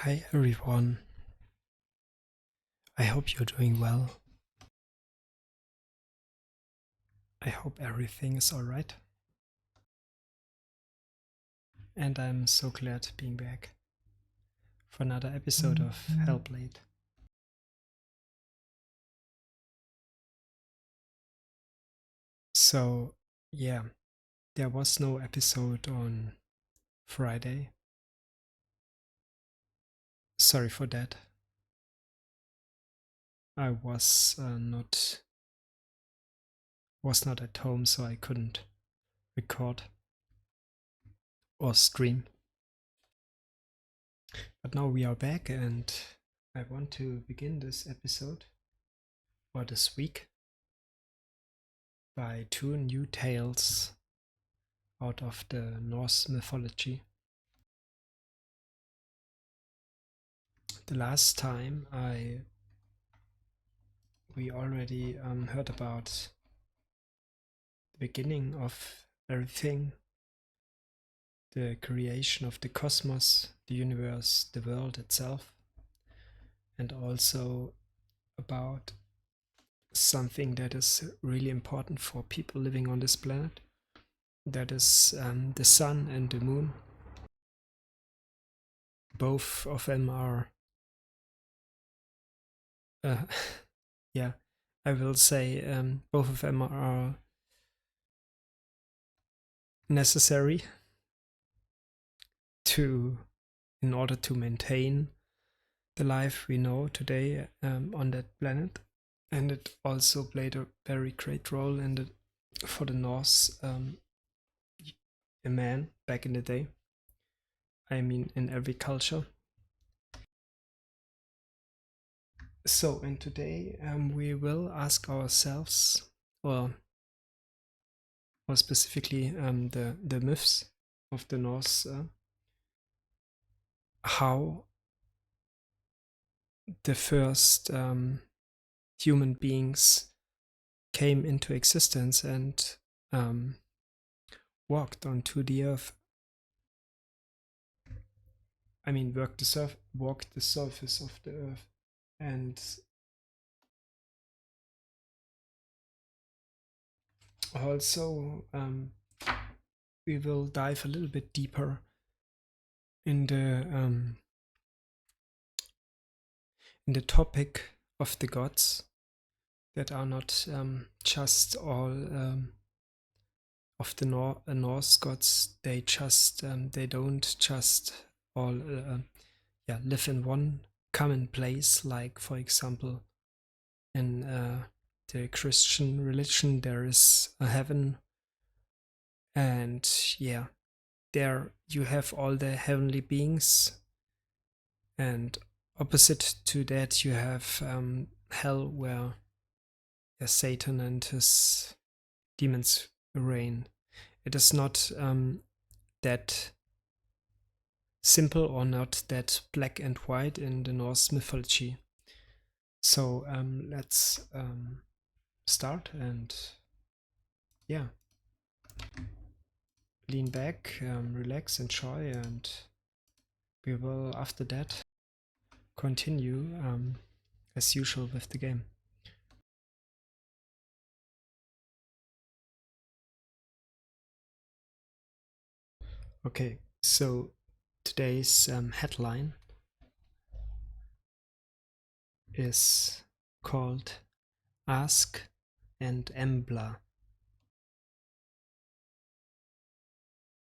Hi everyone, I hope you're doing well. I hope everything is alright. And I'm so glad being back for another episode of Hellblade. So, yeah, there was no episode on Friday. Sorry for that. I was not at home, so I couldn't record or stream. But now we are back, and I want to begin this episode or this week by two new tales out of the Norse mythology. The last time we already heard about the beginning of everything, the creation of the cosmos, the universe, the world itself, and also about something that is really important for people living on this planet. That is the sun and the moon. Both of them are, yeah, I will say both of them are necessary in order to maintain the life we know today on that planet. And it also played a very great role for the Norse a man back in the day. I mean, in every culture. So, and today we will ask ourselves, or more specifically, the myths of the Norse, how the first human beings came into existence and walked onto the earth. I mean, walked the surface of the earth, and also we will dive a little bit deeper in the topic of the gods that are not just all of the Norse gods. They don't just all live in one common place. Like, for example, in the Christian religion, there is a heaven, and yeah, there you have all the heavenly beings, and opposite to that you have hell, where Satan and his demons reign. It is not that simple or not that black and white in the Norse mythology. So let's start, and yeah, lean back, relax, enjoy, and we will after that continue as usual with the game. Okay, so today's headline is called Ask and Embla.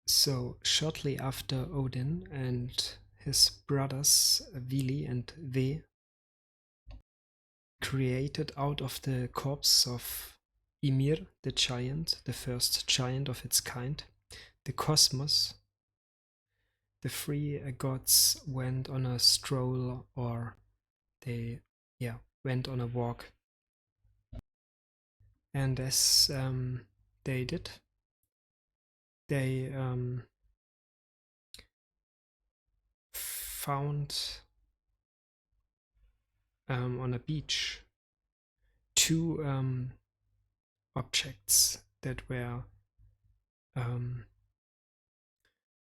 So shortly after Odin and his brothers Vili and Ve created out of the corpse of Ymir the giant, the first giant of its kind, the cosmos, the three gods went on a stroll, or they went on a walk. And as they did, they found on a beach two objects that were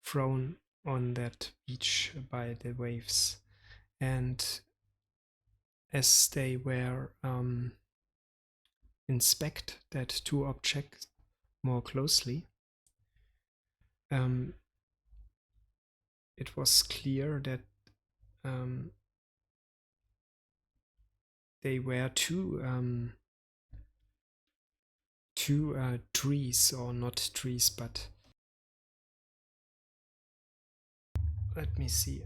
thrown on that beach by the waves. And as they were inspect that two objects more closely, it was clear that they were two trees, or not trees, but let me see.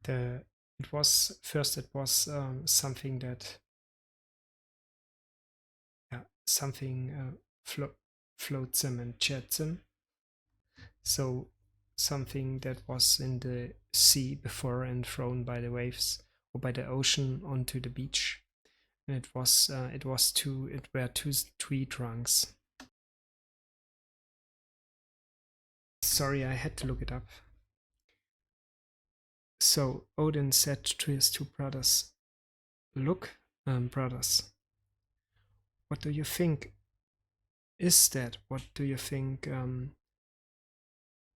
It was something that something floats them and jets them. So something that was in the sea before and thrown by the waves or by the ocean onto the beach. And it were two tree trunks. Sorry, I had to look it up. So Odin said to his two brothers, "Look, brothers, what do you think is that? What do you think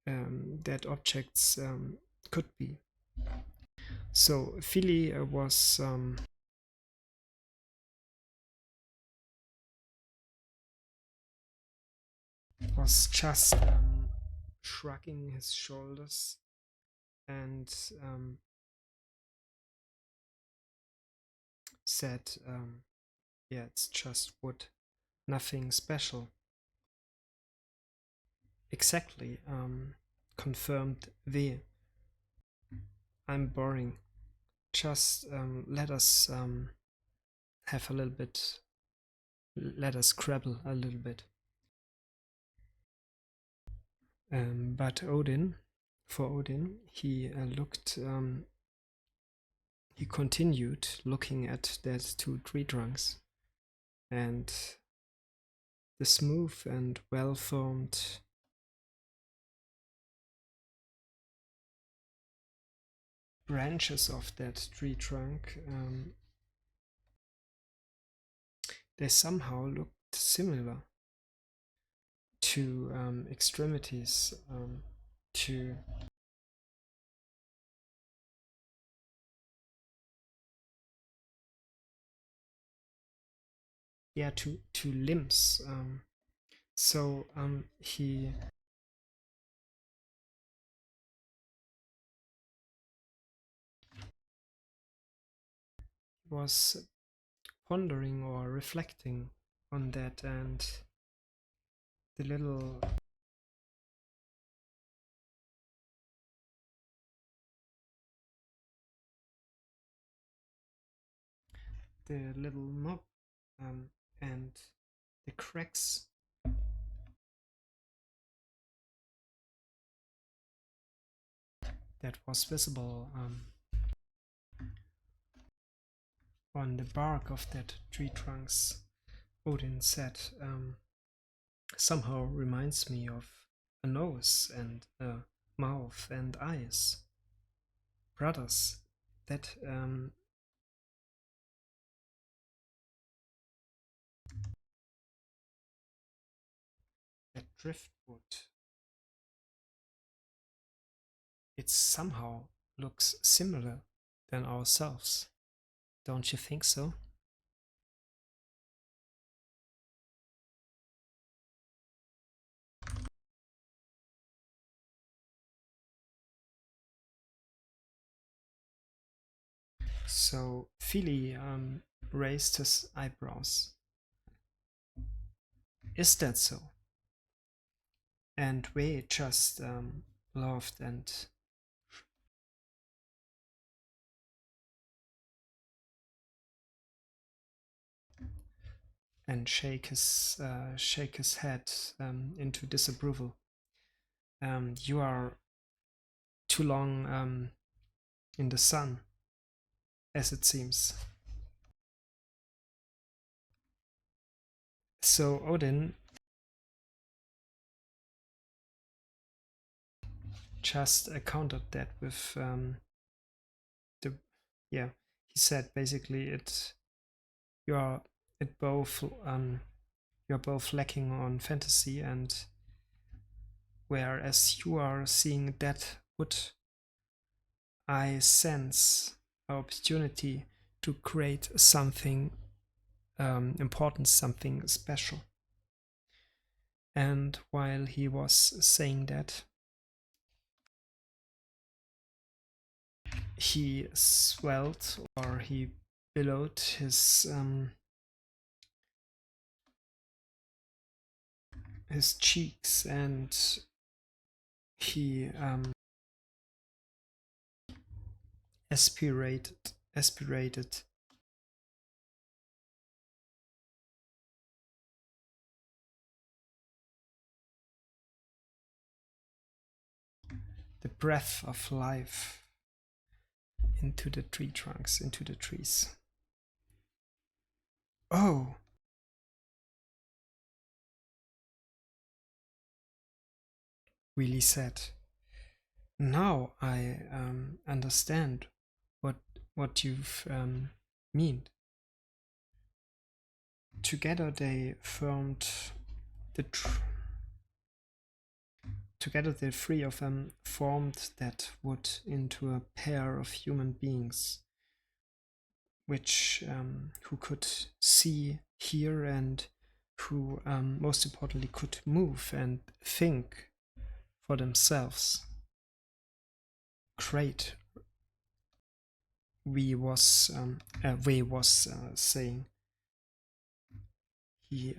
that objects could be?" So Philly was just shrugging his shoulders and said, "Yeah, it's just wood, nothing special." Exactly, confirmed V. "I'm boring. Just let us have a little bit. Let us scrabble a little bit." But for Odin, he he continued looking at those two tree trunks, and the smooth and well-formed branches of that tree trunk, they somehow looked similar to extremities, to to limbs. So he was pondering or reflecting on that, and the little knob and the cracks that was visible on the bark of that tree trunks, Odin said, somehow reminds me of a nose and a mouth and eyes. Brothers, that that driftwood, it somehow looks similar than ourselves. Don't you think so? So Philly raised his eyebrows. "Is that so?" And Wei just laughed and shake his head into disapproval. "You are too long in the sun. as it seems. So Odin just countered that with the he said basically you're both you're both lacking on fantasy, and whereas you are seeing that wood, I sense an opportunity to create something important, something special. And while he was saying that, he swelled, or he billowed his cheeks, and he aspirated the breath of life into the tree trunks, into the trees. Oh, really said. Now I understand what you've mean. Together they formed the together the three of them formed that wood into a pair of human beings, which who could see, hear, and who most importantly could move and think for themselves. Great, Wei was saying. He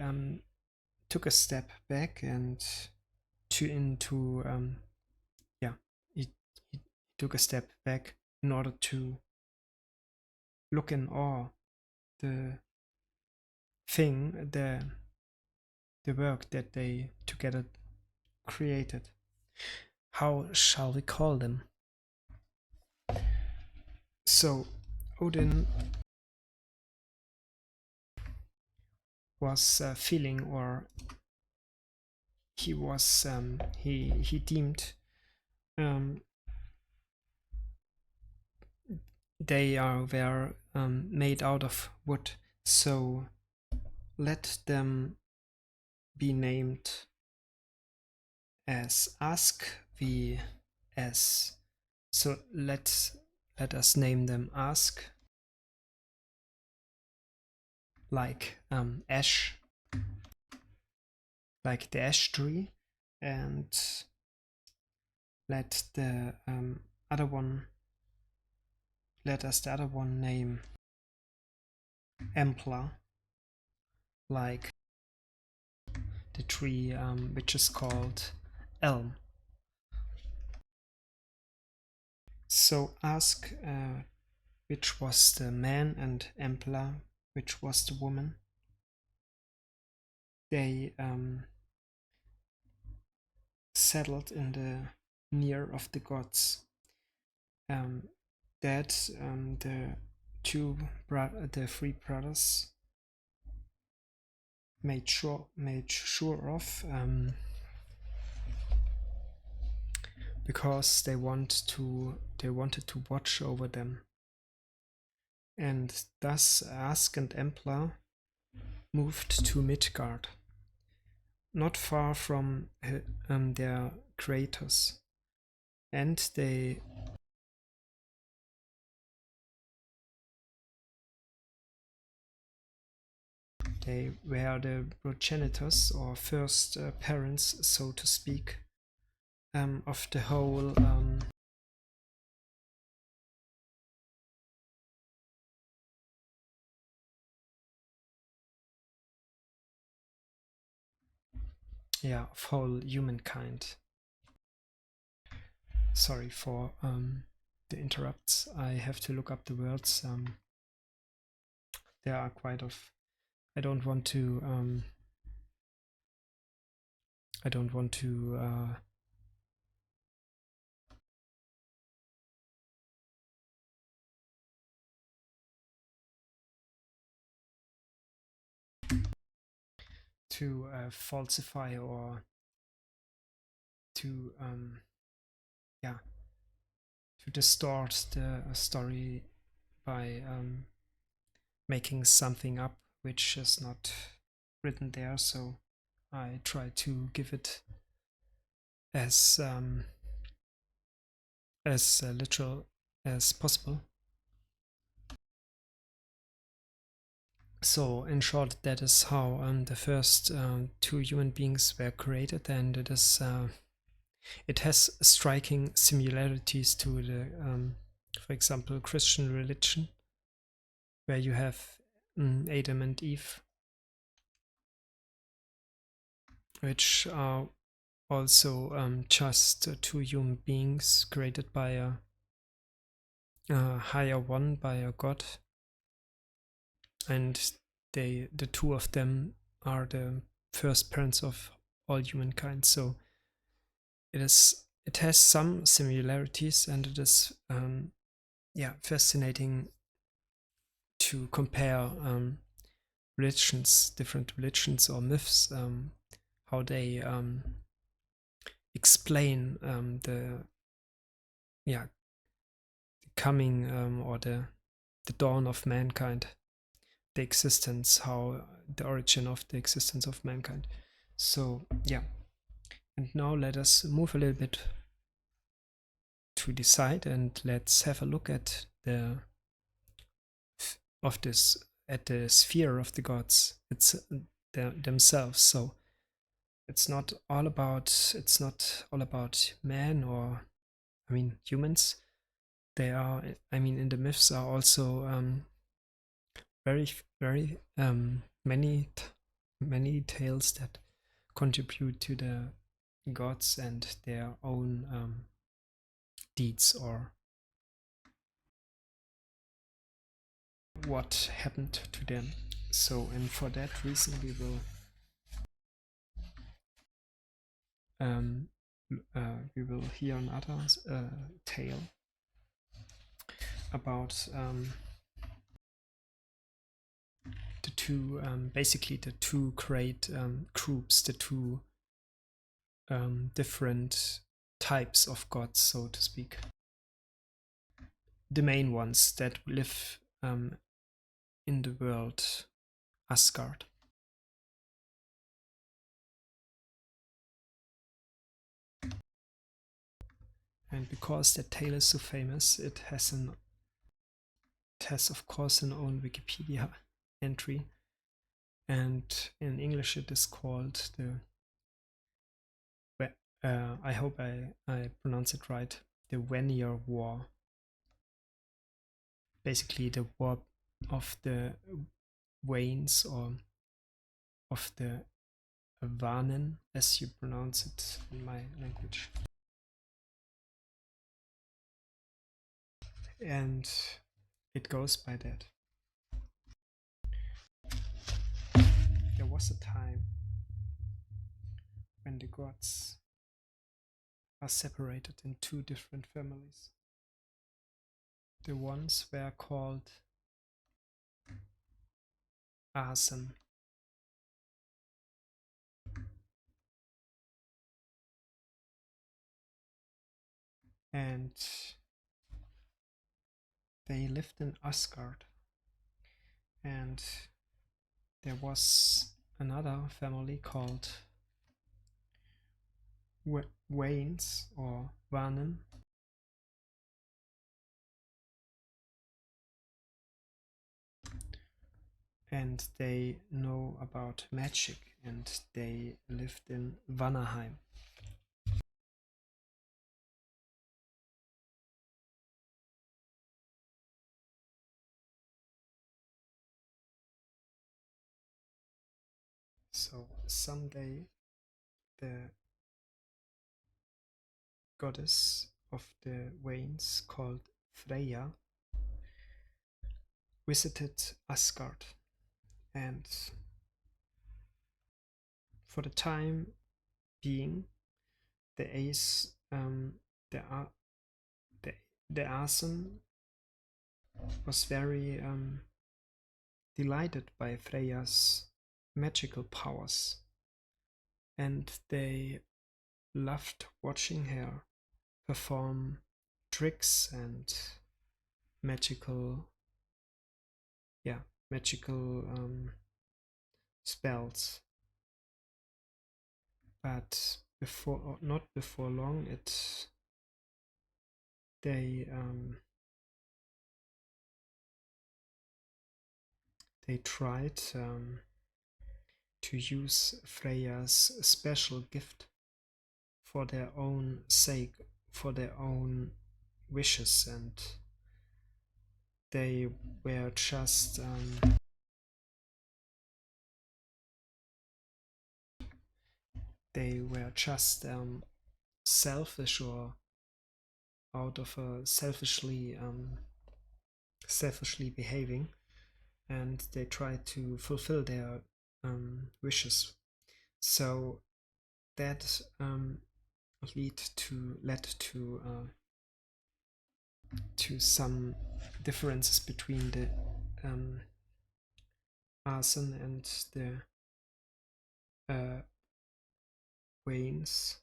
took a step back and yeah, he took a step back in order to look in awe the thing, the work that they together created. How shall we call them? So Odin was feeling, or he was he deemed they were made out of wood, so let them be named as ask the as so let us name them ask, like ash, like the ash tree, and let the other one let us the other one name Empla, like the tree which is called elm. So ask, which was the man, and Empla, which was the woman, they settled in the near of the gods. That the the three brothers made sure of, because they wanted to watch over them, and thus Ask and Empla moved to Midgard, not far from their creators, and they were the progenitors, or first parents, so to speak, of the whole of whole humankind. Sorry for the interrupts. I have to look up the words. There are quite of. I don't want to. I don't want to. to falsify or to yeah, to distort the story by making something up which is not written there. So I try to give it as literal as possible. So in short, that is how the first two human beings were created, and it has striking similarities to the for example, Christian religion, where you have Adam and Eve, which are also just two human beings created by a higher one, by a god, and the two of them are the first parents of all humankind. So it has some similarities, and it is fascinating to compare religions, different religions or myths, how they explain the coming or the dawn of mankind, the existence, how the origin of the existence of mankind. So yeah, and now let us move a little bit to the side and let's have a look at the sphere of the gods. It's themselves. So it's not all about man, or I mean humans. They are, I mean, in the myths are also very many tales that contribute to the gods and their own deeds, or what happened to them. So, and for that reason we will hear another tale about the two basically the two great groups, the two different types of gods, so to speak. The main ones that live in the world Asgard. And because that tale is so famous, it has of course an own Wikipedia entry, and in English it is called the I hope I pronounce it right, the Vanir War. Basically the war of the Wanes, or of the Vanen, as you pronounce it in my language. And it goes by that. There was a time when the gods are separated in two different families. The ones were called Asen, and they lived in Asgard. And there was another family called Wanes or Vanen, and they know about magic, and they lived in Vanaheim. So someday the goddess of the Wanes, called Freya, visited Asgard, and for the time being, the Ace, the Asen was very delighted by Freya's magical powers, and they loved watching her perform tricks and magical, magical spells. But not before long, they tried to use Freya's special gift for their own sake, for their own wishes, and they were just selfish, or out of a selfishly behaving, and they tried to fulfill their wishes. So that led to some differences between the Arson and the Waynes.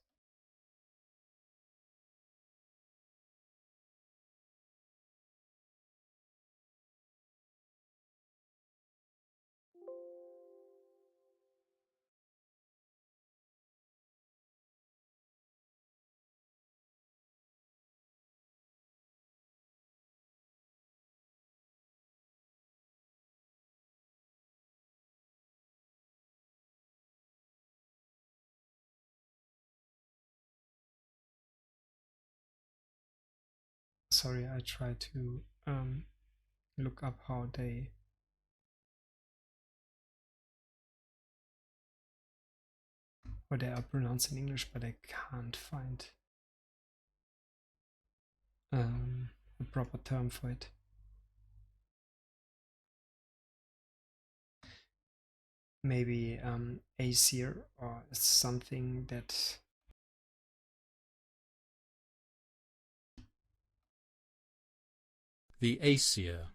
Sorry, I try to look up how they are pronounced in English, but I can't find a proper term for it. Maybe Aesir, or something that The Aesir.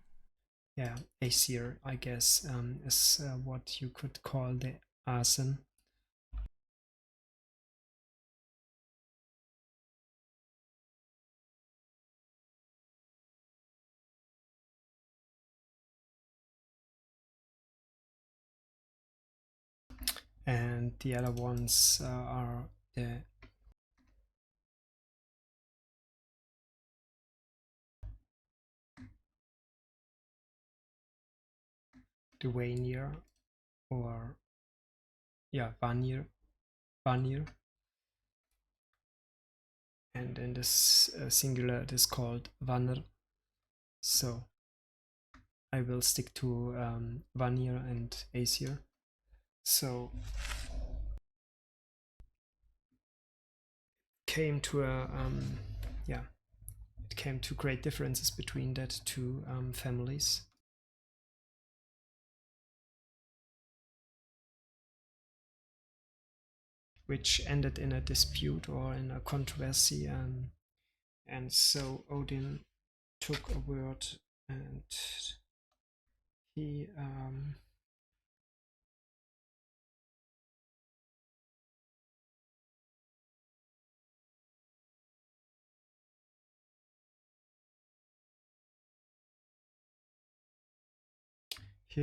Yeah, Aesir, I guess, is what you could call the Arson. And the other ones are the Vanir, or Vanir, and in this singular it is called Vanir. So I will stick to Vanir and Aesir. So came to a it came to great differences between that two families. Which ended in a dispute or in a controversy, and so Odin took a word, and he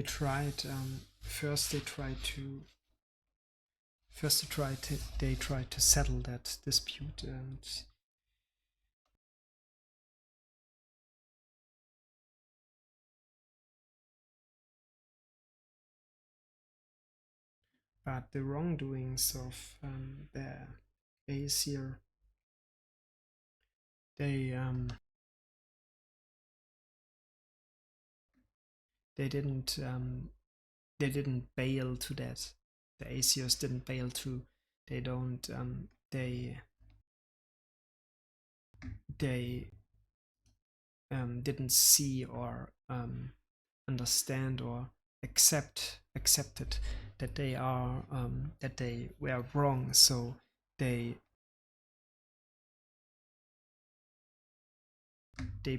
tried they tried to settle that dispute, and but the wrongdoings of the Aesir, they didn't bail to that. The Aesirs didn't bail to. They don't. They didn't see or understand or accepted that they are that they were wrong. So they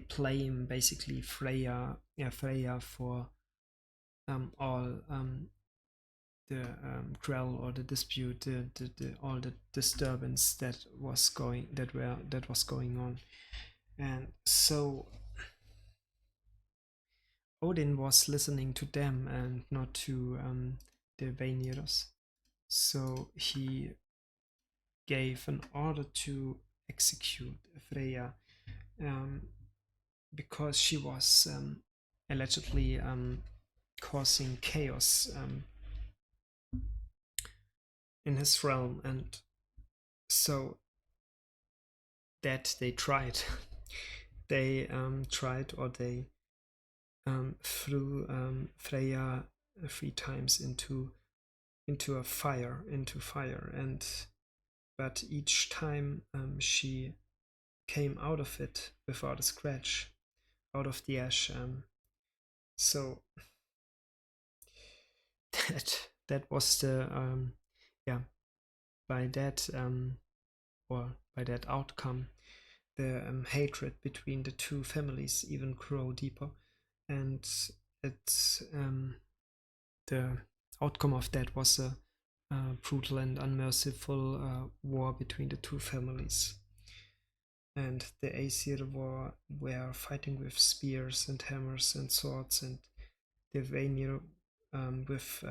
blame basically Freya for all the quarrel or the dispute, all the disturbance that was going on. And so Odin was listening to them and not to the Vanir's. So he gave an order to execute Freya, because she was allegedly causing chaos in his realm, and so that they tried. They tried, or they threw Freya 3 times into fire, and but each time she came out of it without a scratch, out of the ash. So that was the yeah, by that or by that outcome, the hatred between the two families even grow deeper, and it's the outcome of that was a brutal and unmerciful war between the two families. And the Aesir were fighting with spears and hammers and swords, and the Vanir with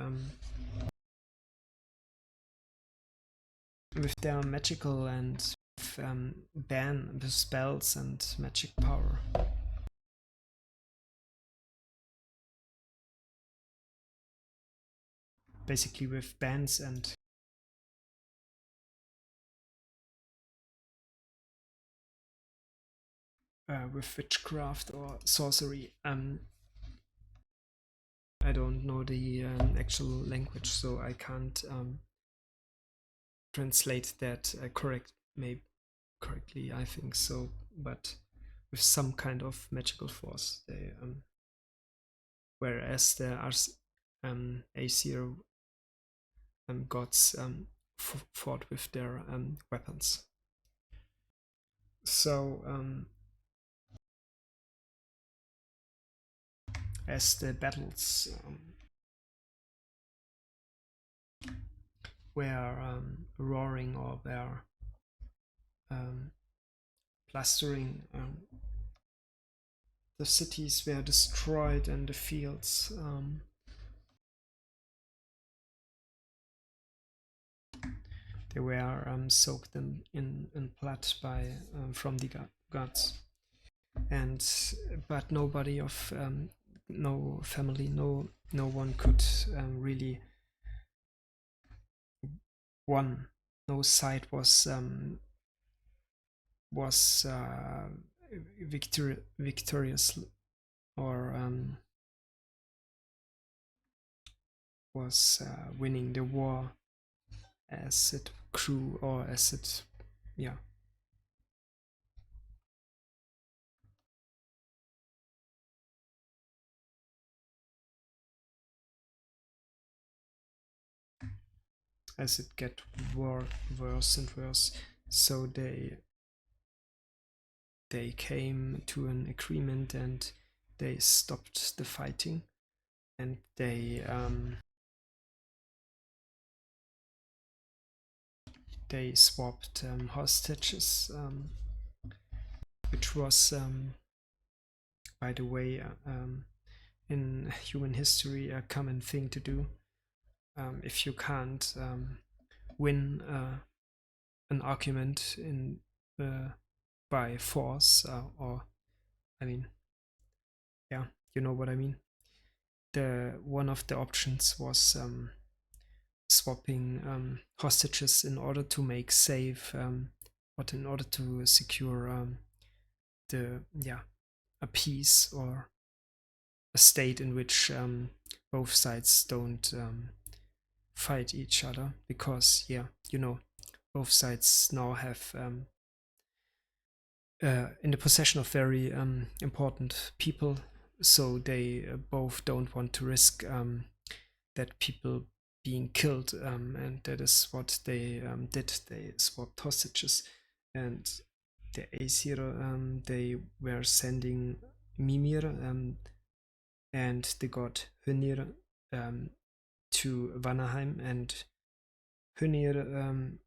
their magical and with spells and magic power. Basically with bans and with witchcraft or sorcery. I don't know the actual language, so I can't translate that correctly, I think so, but with some kind of magical force. They whereas there are Aesir gods fought with their weapons. So as the battles were roaring, or were plastering, the cities were destroyed and the fields they were soaked in blood by from the gods. And but nobody of no family, no one could really won. No side was victorious, or was winning the war as it grew, or as it, yeah. As it get worse and worse. So they came to an agreement, and they stopped the fighting, and they swapped hostages, which was by the way in human history a common thing to do. If you can't win an argument by force, or I mean, yeah, you know what I mean. One of the options was swapping hostages in order to make safe, but in order to secure a peace, or a state in which both sides don't fight each other, because both sides now have in the possession of very important people, so they both don't want to risk that people being killed, and that is what they did. They swapped hostages, and the Aesir, they were sending Mimir and the god Hönir to Vanaheim, and Hönir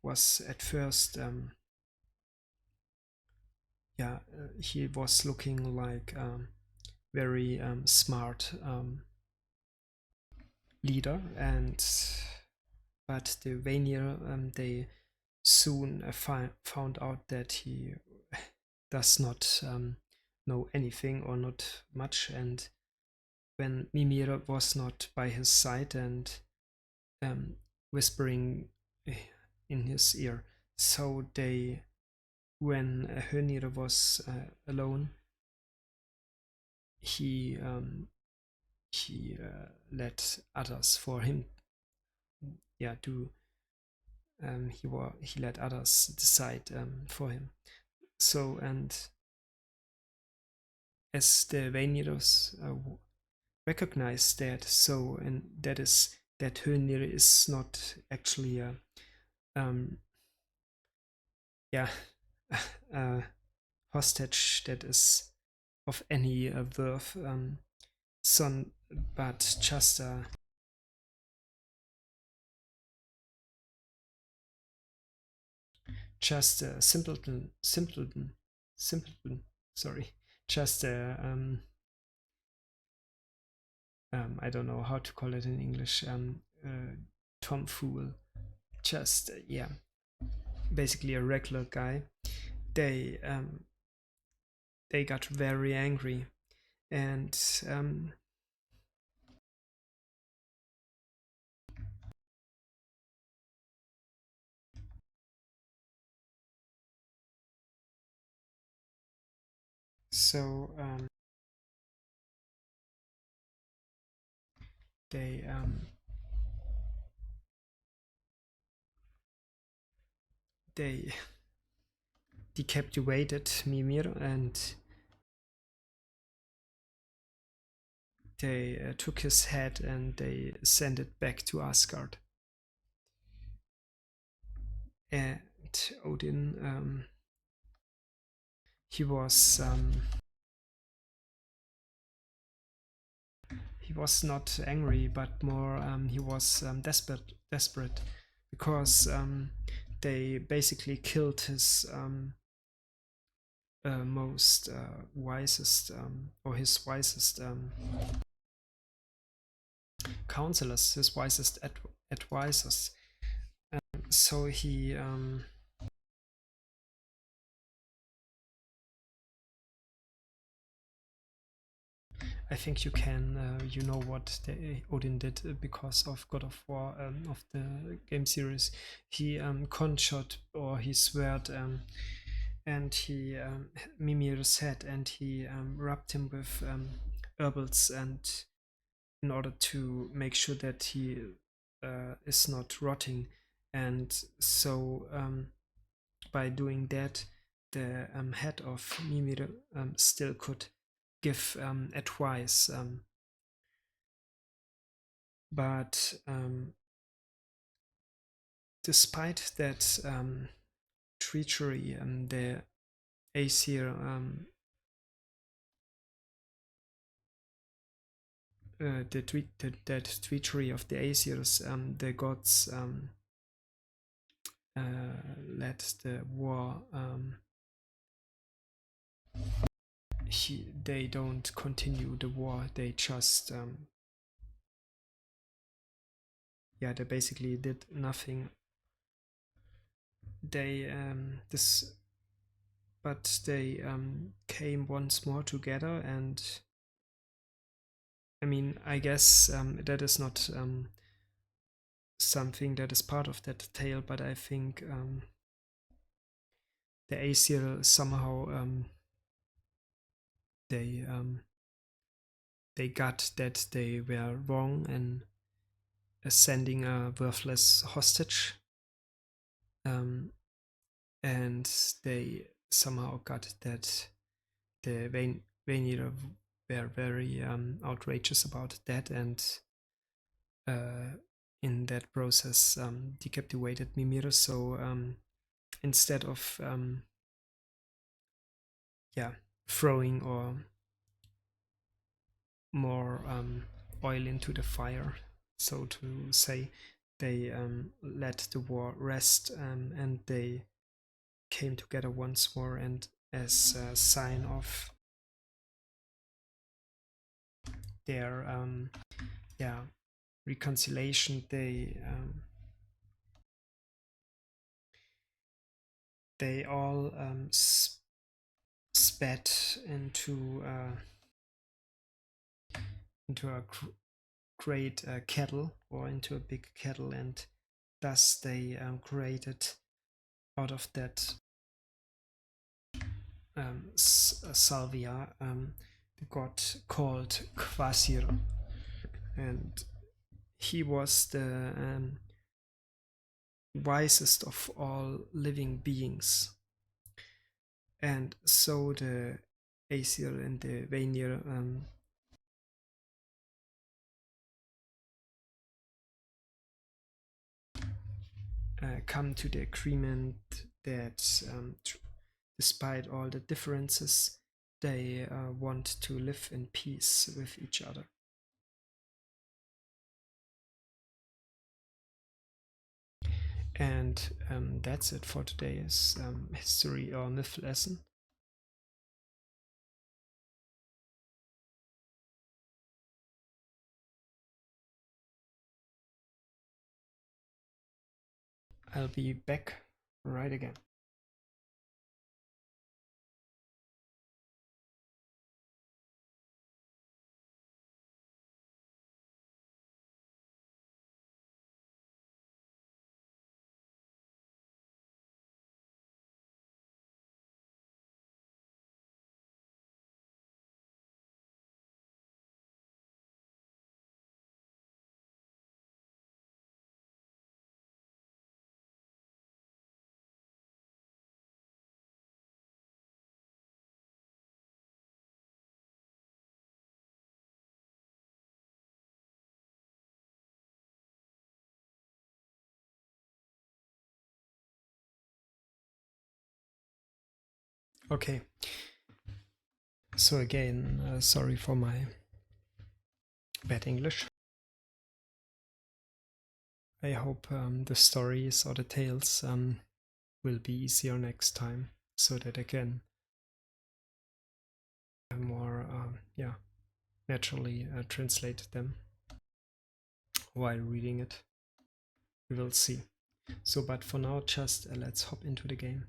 was at first, yeah, he was looking like very smart leader, and but the Vanir, they soon found out that he does not know anything or not much, and when Mimir was not by his side and whispering in his ear, so they, when Hönir was alone, he let others for him, yeah, do he let others decide for him. So, and as the Vanirus recognize that, so, and that is that Hönir is not actually a yeah a hostage that is of any worth, son, but just a simpleton, sorry, just a I don't know how to call it in English, tomfool, just yeah, basically a regular guy. They they got very angry, and so they they decapitated Mimir, and they took his head and they sent it back to Asgard. And Odin, he was not angry, but more he was desperate, because they basically killed his most wisest, or his wisest counselors, his wisest advisors. So he I think you can, you know what Odin did because of God of War, of the game series. He conjured, or he sweared, and he Mimir's head, and he rubbed him with herbals, and in order to make sure that he is not rotting, and so by doing that, the head of Mimir still could give advice, but despite that treachery, the Aesir, that treachery of the Aesirs, the gods led the war. They don't continue the war. They just yeah, they basically did nothing. They but they came once more together, and I mean, I guess that is not something that is part of that tale, but I think the Aesir somehow they got that they were wrong in sending a worthless hostage, and they somehow got that the Vanir were very outrageous about that, and in that process decapitated Mimir. So instead of yeah, throwing or more oil into the fire, so to say. They let the war rest, and they came together once more, and as a sign of their reconciliation, they all spat into a great kettle, or into a big kettle, and thus they created out of that salvia the god called Kvasir, and he was the wisest of all living beings. And so the Aesir and the Vanir come to the agreement that despite all the differences, they want to live in peace with each other. And that's it for today's history or myth lesson. I'll be back right again. Okay, so again, sorry for my bad English. I hope the stories or the tales will be easier next time, so that I can more naturally translate them while reading it. We will see. So, but for now, just let's hop into the game.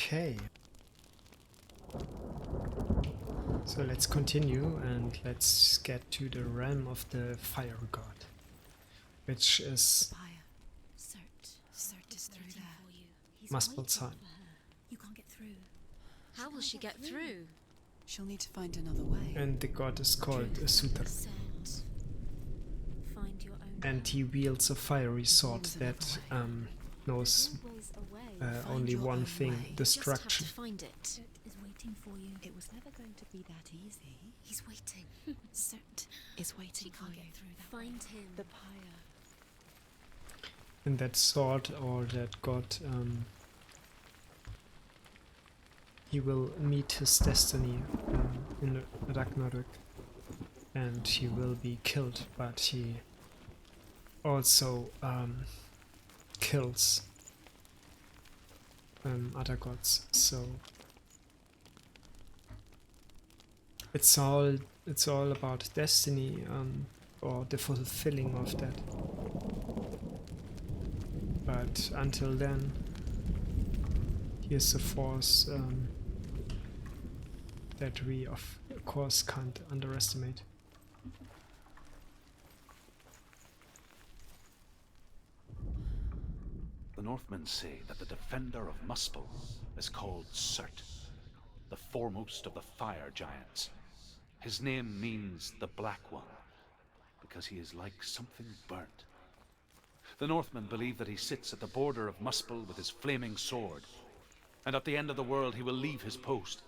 Okay. So let's continue and let's get to the realm of the fire god, which is Cert is through there. Muspelheim. You can't get through. How will she get through? She'll need to find another way. And the god is called Sutar. Cert. Find your own. And he wields a fiery sword that knows Always away. only your one own thing: way. destruction. Just have to find it. Cert is waiting for you. It was never going to be that easy. He's waiting. Cert is waiting She for can't you. get through that. Find him. The pyre. And that sword or that god, he will meet his destiny in Ragnarök, and he will be killed, but he also kills other gods. So it's all about destiny, or the fulfilling of that. But until then, here's the force that we of course can't underestimate. The Northmen say that the defender of Muspel is called Surt, the foremost of the fire giants. His name means the Black One, because he is like something burnt. The Northmen believe that he sits at the border of Muspel with his flaming sword, and at the end of the world he will leave his post.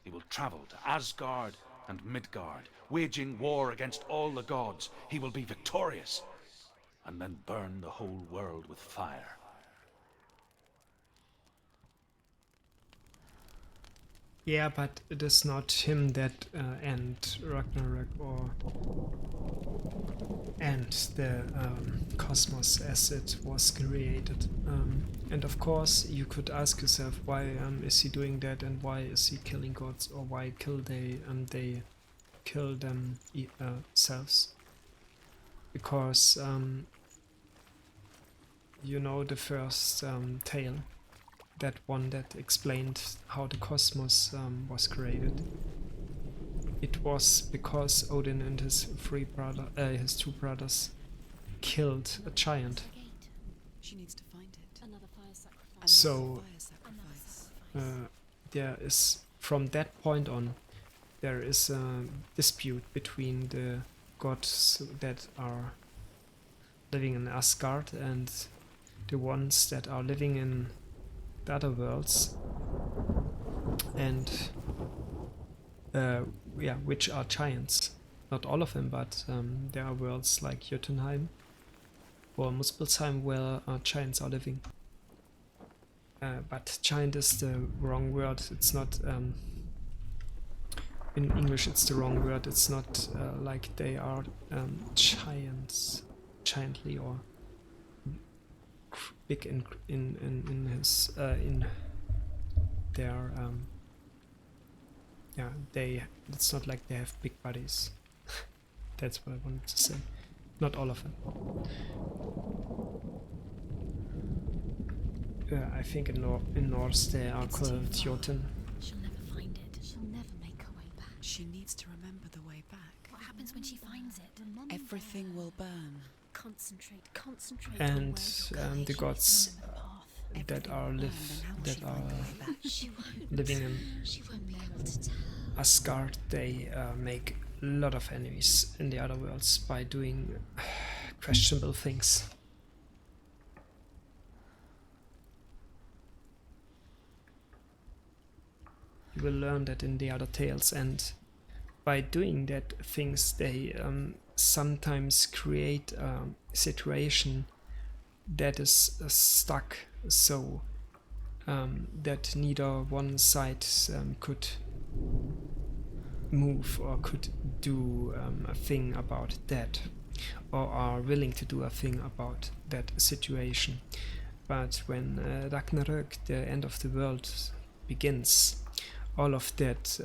He will travel to Asgard and Midgard, waging war against all the gods. He will be victorious, and then burn the whole world with fire. Yeah, but it is not him that end Ragnarok or end the cosmos as it was created. And of course, you could ask yourself, why is he doing that, and why is he killing gods, or why they kill themselves? Because you know the first tale. That one that explained how the cosmos was created. It was because Odin and his two brothers, killed a giant. The gate. She needs to find it. Another fire sacrifice. So Fire Another sacrifice. sacrifice. there is, from that point on, there is a dispute between the gods that are living in Asgard and the ones that are living in the other worlds, and which are giants. Not all of them, but there are worlds like Jotunheim or Muspelheim where giants are living. But giant is the wrong word. It's not in English. It's the wrong word. It's not like they are giants, giantly or big in their it's not like they have big bodies. That's what I wanted to say. Not all of them. I think in Norse they are It's called too far. Jotun. She'll never find it. She'll never make her way back. She needs to remember the way back. What happens when she finds it? Everything will burn. Concentrate on And where you're the going. gods that Everything are will burn, live then how will that she find the are way back? She won't. living in She won't be able to tell. Asgard, they make a lot of enemies in the other worlds by doing questionable things. You will learn that in the other tales, and by doing that things they sometimes create a situation that is stuck, so that neither one side could move or could do a thing about that, or are willing to do a thing about that situation. But when Ragnarök, the end of the world, begins, all of that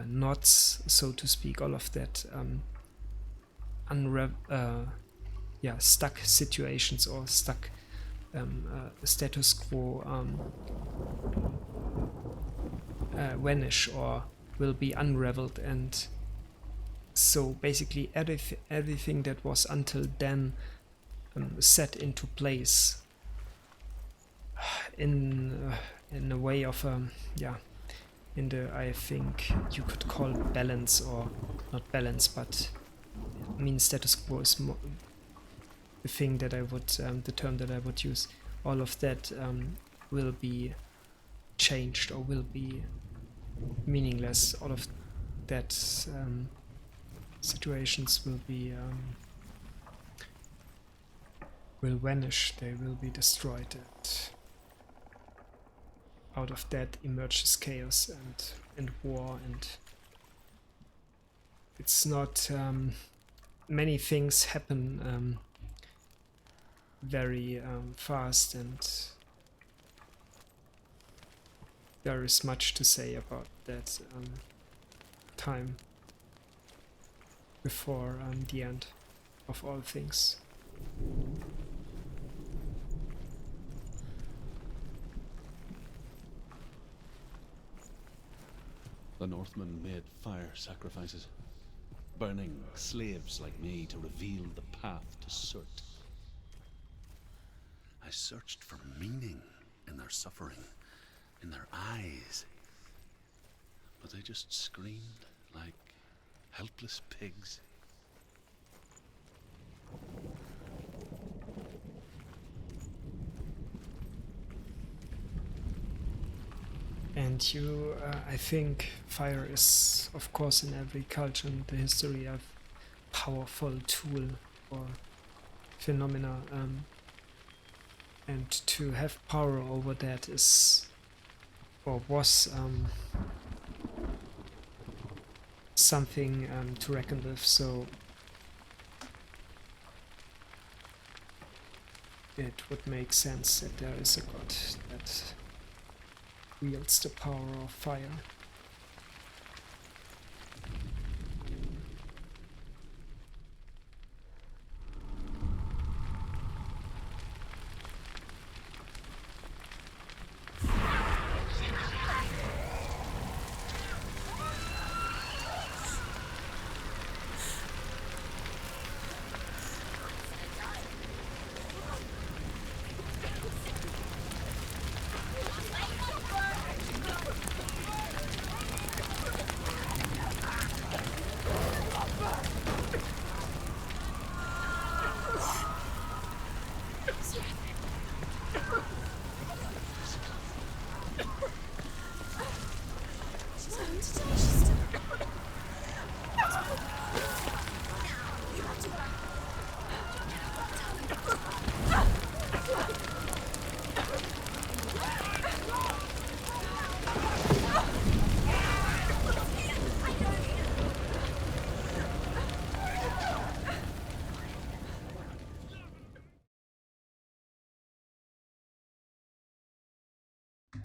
knots, so to speak, all of that stuck situations or stuck status quo vanish or will be unraveled, and so basically everything that was until then set into place in a way of in the, I think you could call it balance, or not balance, but I mean status quo is the thing that I would the term that I would use. All of that will be changed or will be meaningless. All of that situations will be will vanish. They will be destroyed, and out of that emerges chaos and war, and it's not many things happen very fast, and there is much to say about that time before the end of all things. The Northmen made fire sacrifices, burning slaves like me to reveal the path to Surt. I searched for meaning in their suffering, in their eyes. But they just screamed like helpless pigs. And you, I think fire is, of course, in every culture in the history, a powerful tool or phenomena. And to have power over that is, or was, something to reckon with. So it would make sense that there is a god that wields the power of fire.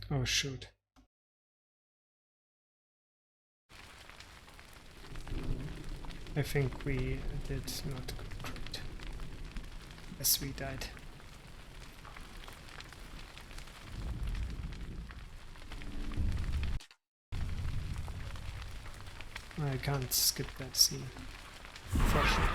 Oh shoot. I think we did not great. Yes, we died. I can't skip that scene, unfortunately.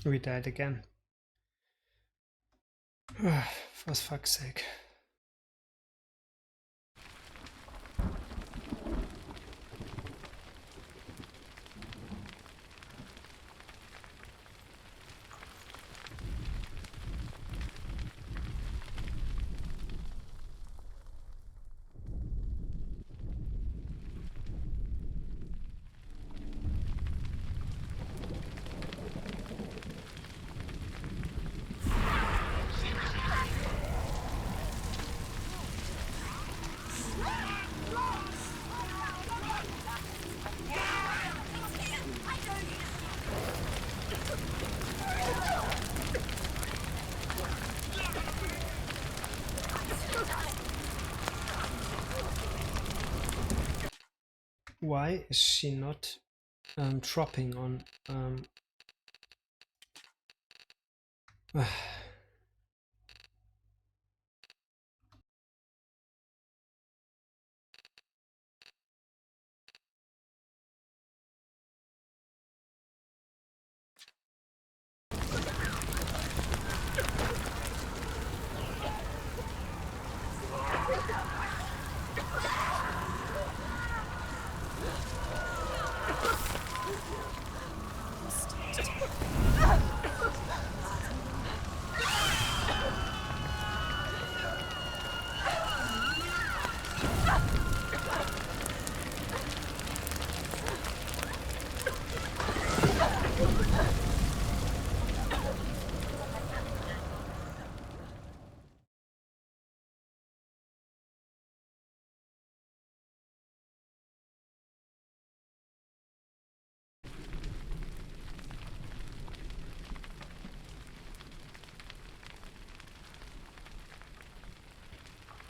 We died again. For fuck's sake. Why is she not dropping on Must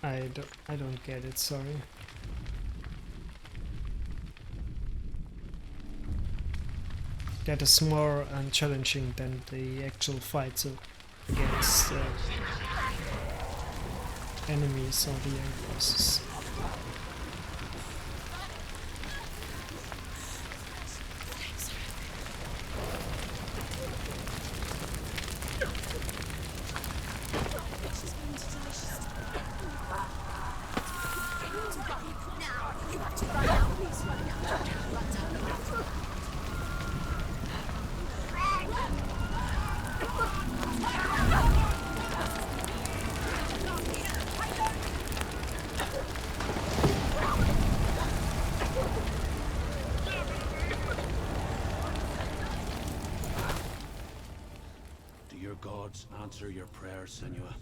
I don't get it, sorry. That is more challenging than the actual fights against enemies or the air forces. Do your gods answer your prayers, Senua?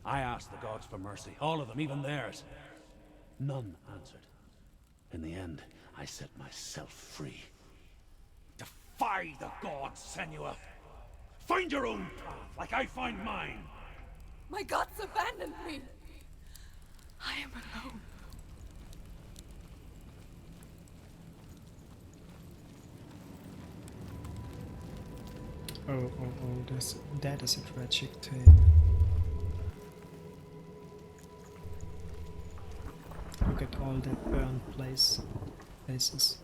I asked the gods for mercy, all of them, even theirs. None answered. In the end, I set myself free. Defy the gods, Senua! Find your own path, like I find mine! My gods abandoned me. I am alone. That is a tragic tale. Look at all that burned places.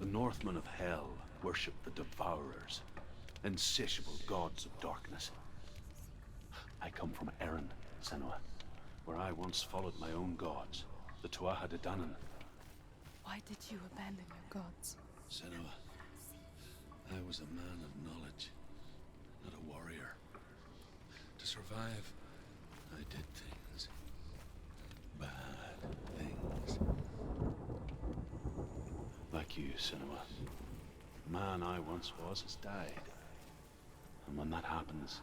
The Northmen of Hell worship the Devourers, insatiable gods of darkness. I come from Erin, Senua, where I once followed my own gods, the Tuatha De Danann. Why did you abandon your gods? Senua, I was a man of knowledge, not a warrior. To survive, I did things. Bad things. Like you, Senua. The man I once was has died. And when that happens,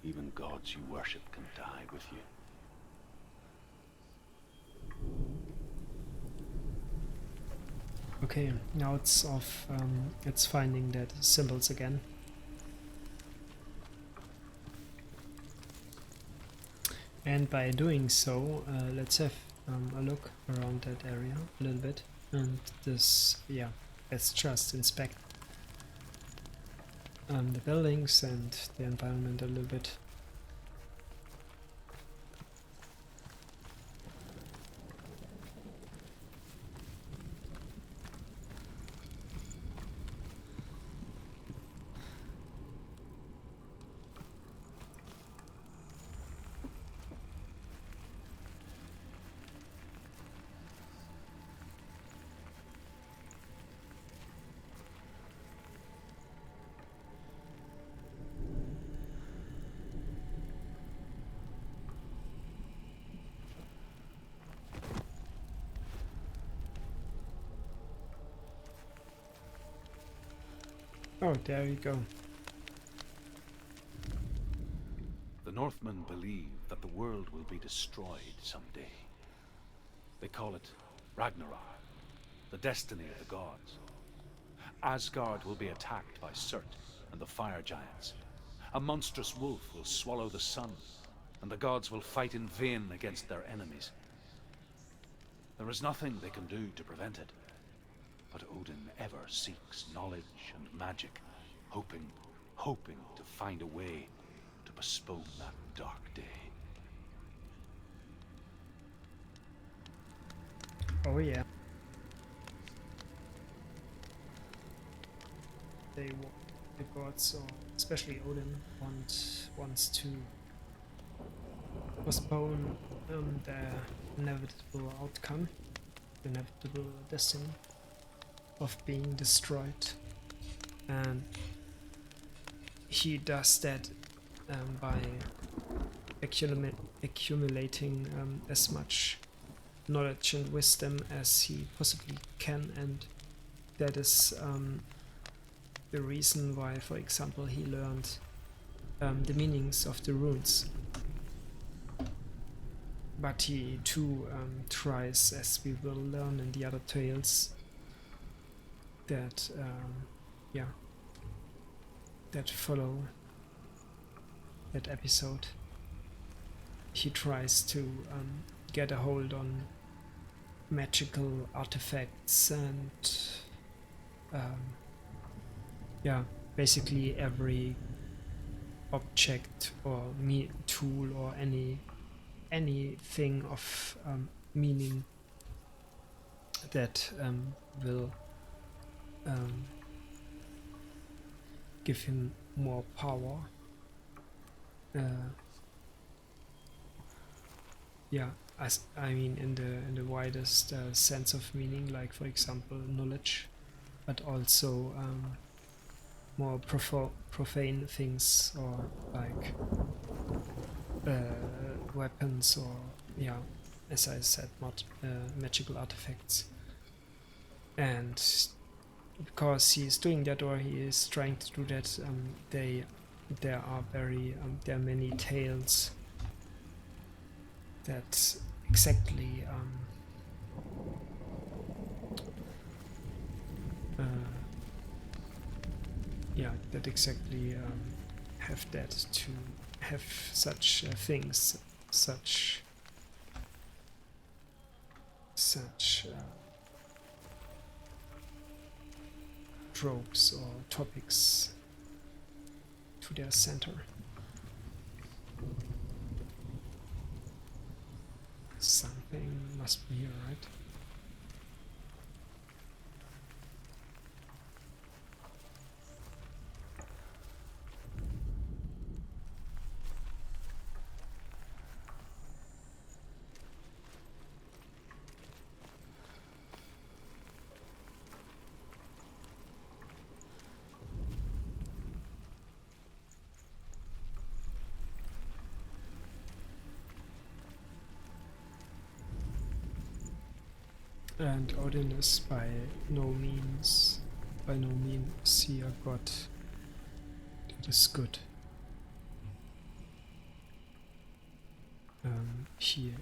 even gods you worship can die with you. Okay, now it's off. It's finding that symbols again. And by doing so, let's have a look around that area a little bit. And this, yeah, let's just inspect the buildings and the environment a little bit. Oh, there you go. The Northmen believe that the world will be destroyed someday. They call it Ragnarok, the destiny of the gods. Asgard will be attacked by Surt and the fire giants. A monstrous wolf will swallow the sun, and the gods will fight in vain against their enemies. There is nothing they can do to prevent it. But Odin ever seeks knowledge and magic, hoping to find a way to postpone that dark day. Oh yeah. The gods, or especially Odin, wants to postpone their inevitable outcome, the inevitable destiny of being destroyed, and he does that by accumulating as much knowledge and wisdom as he possibly can, and that is the reason why, for example, he learned the meanings of the runes. But he too tries, as we will learn in the other tales, that that follow that episode. He tries to get a hold on magical artifacts and basically every object or tool or anything of meaning that will give him more power. As I mean, in the widest sense of meaning, like for example knowledge, but also more profane things, or like weapons, or as I said, magical artifacts. And because he is doing that, or he is trying to do that, there are many tales that exactly have that, to have such things, such tropes or topics to their center. Something must be here, right? And Odin is by no means he a god that is good. He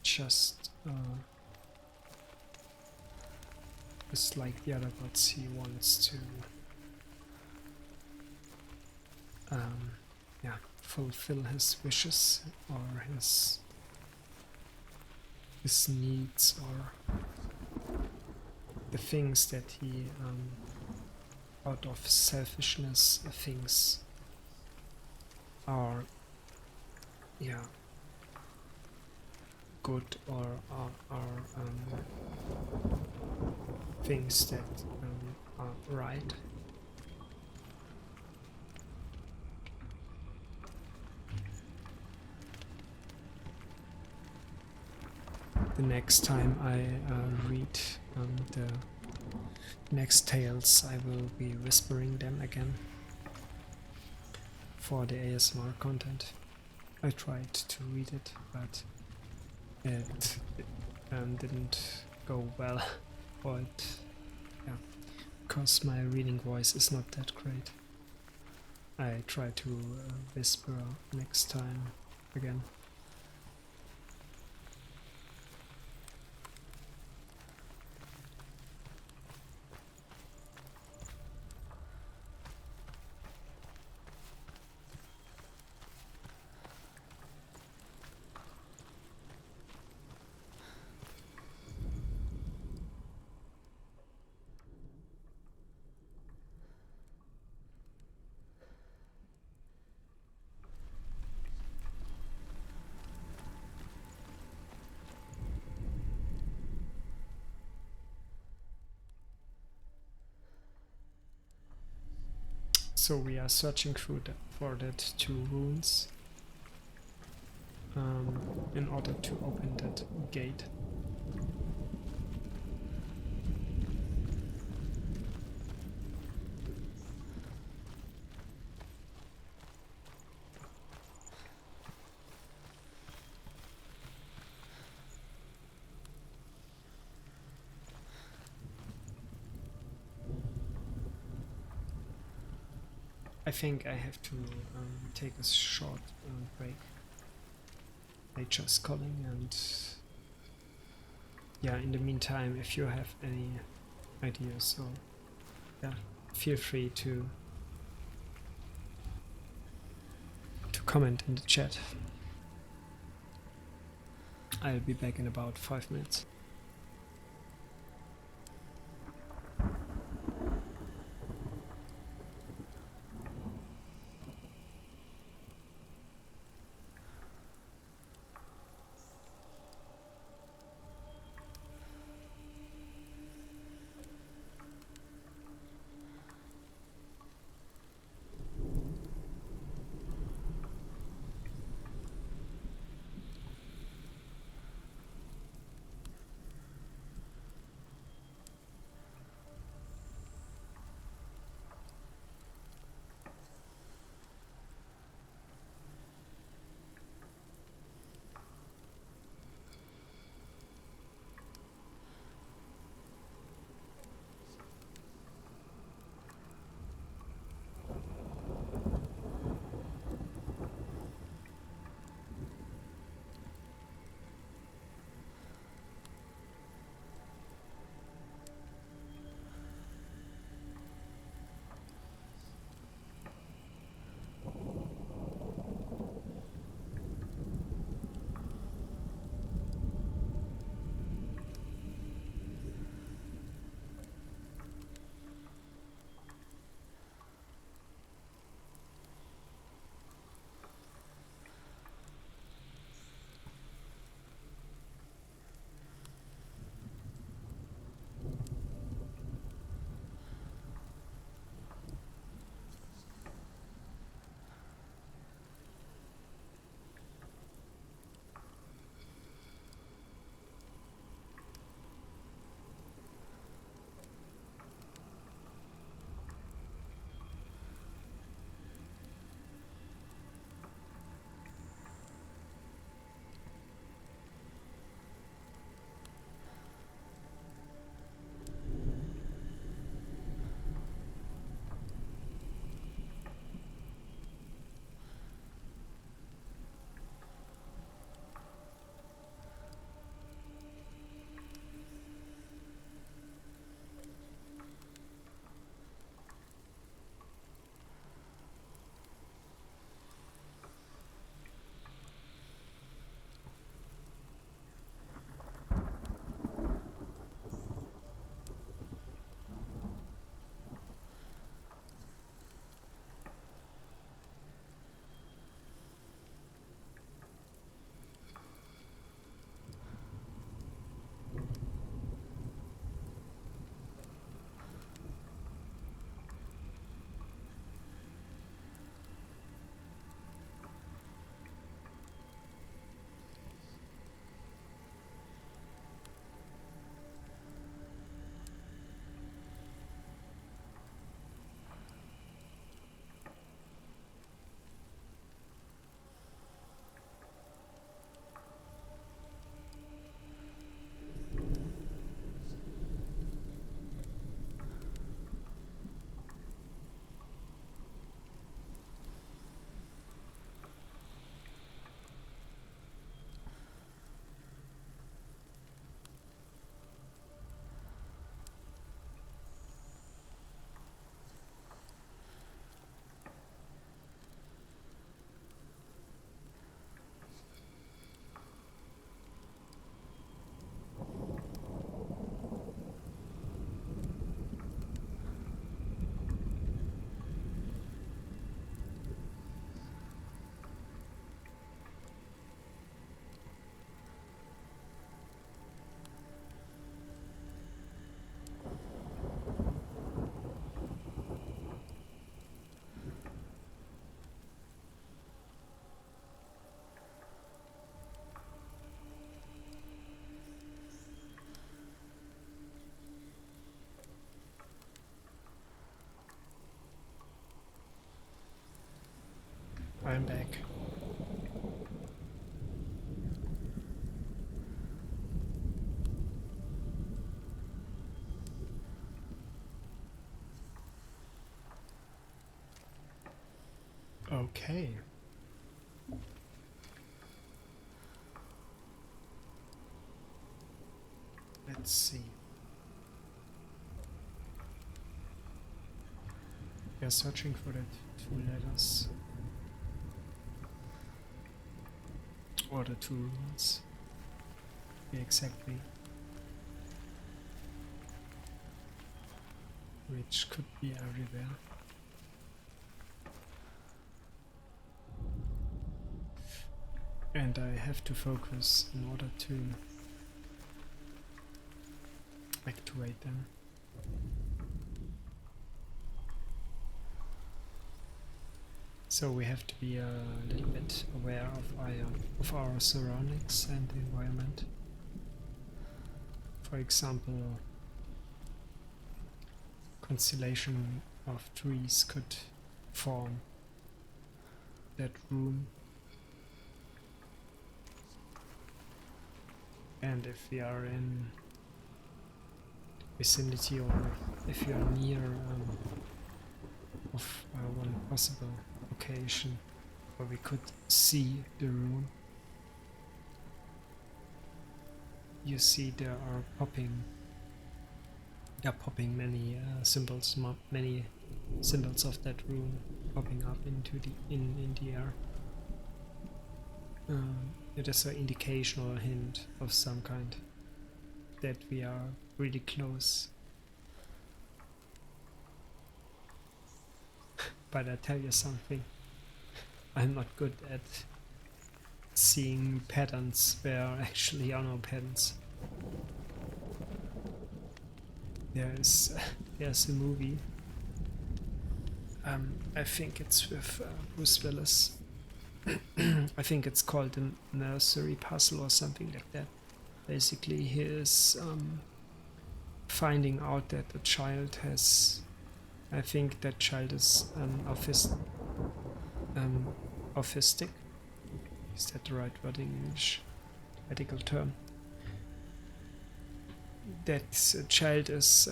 just is like the other gods. He wants to fulfill his wishes or his needs, or the things that he out of selfishness things are good, or are things that are right. The next time I read the next tales, I will be whispering them again for the ASMR content. I tried to read it, but it didn't go well, because my reading voice is not that great. I try to whisper next time again. So we are searching for that 2 runes in order to open that gate. I think I have to take a short break. Nature's calling, and yeah, in the meantime, if you have any ideas, or yeah, feel free to comment in the chat. I'll be back in about 5 minutes. I'm back. Okay. Let's see. We are searching for the two letters. Or the two runes. Yeah, exactly. Which could be everywhere. And I have to focus in order to activate them. So we have to be a little bit aware of our surroundings and the environment. For example, constellation of trees could form that rune. And if we are in vicinity or if you are near of one possible location where we could see the rune, you see there are popping many symbols, many symbols of that rune popping up into the in the air. It is an indication or a hint of some kind that we are really close. But I tell you something, I'm not good at seeing patterns where actually are no patterns. There's a movie, I think it's with Bruce Willis. I think it's called the Nursery Puzzle or something like that. Basically he is finding out that a child has, I think that child is autistic. Is that the right word in English? Medical term. That child is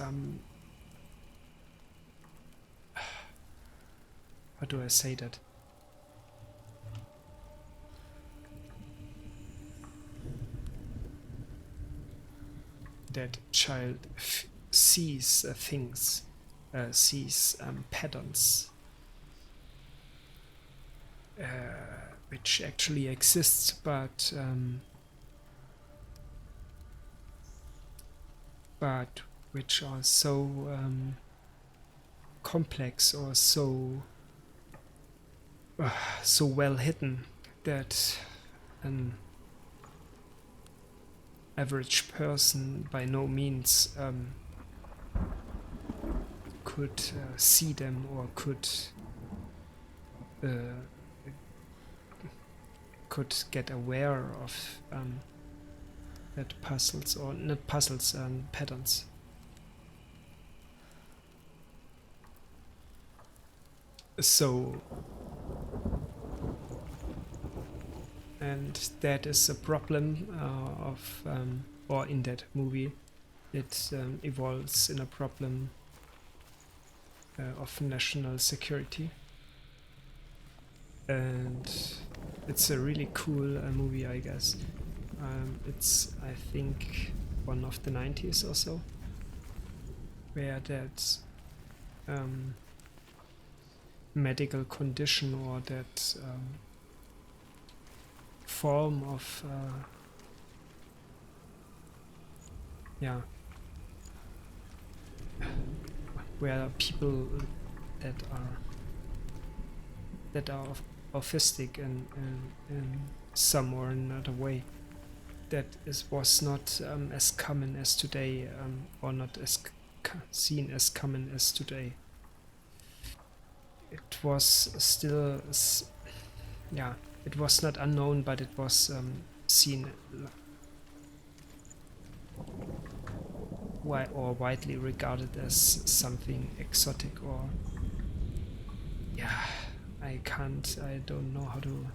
how do I say that? That child sees things, sees patterns, which actually exists, but which are so complex or so well hidden that an average person by no means could see them or could get aware of that puzzles, or not puzzles, patterns. So, and that is a problem of, or in that movie, it evolves in a problem of national security. And it's a really cool movie, I guess. It's, I think, one of the 90s or so, where that medical condition or that form of where people that are autistic in some or another way, that was not as common as today, or not as seen as common as today. It was still, it was not unknown, but it was seen or widely regarded as something exotic, or I don't know how to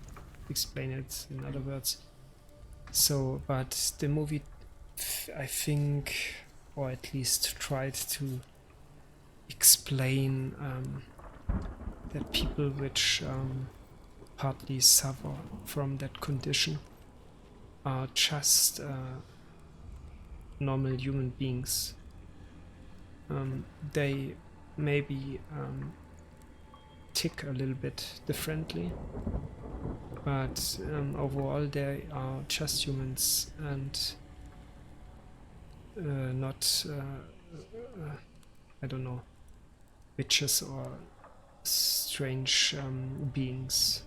explain it in other words. So, but the movie, I think, or at least tried to explain that people which partly suffer from that condition are just normal human beings. They maybe tick a little bit differently, but overall they are just humans and not, I don't know, witches or strange beings.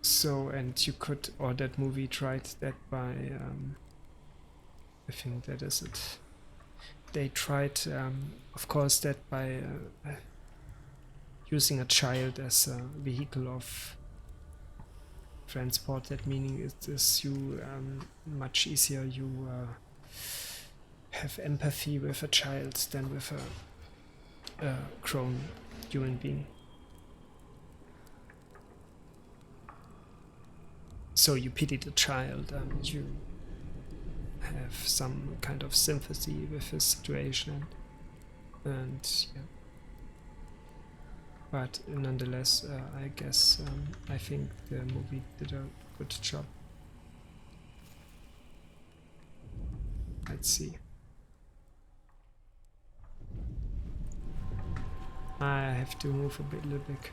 So, and you could, or that movie tried that by, I think that is it. They tried, of course, that by using a child as a vehicle of transport. That meaning it is you much easier you have empathy with a child than with a grown human being. So you pity the child and you have some kind of sympathy with his situation, and yeah. But nonetheless, I guess I think the movie did a good job. Let's see. I have to move a little bit.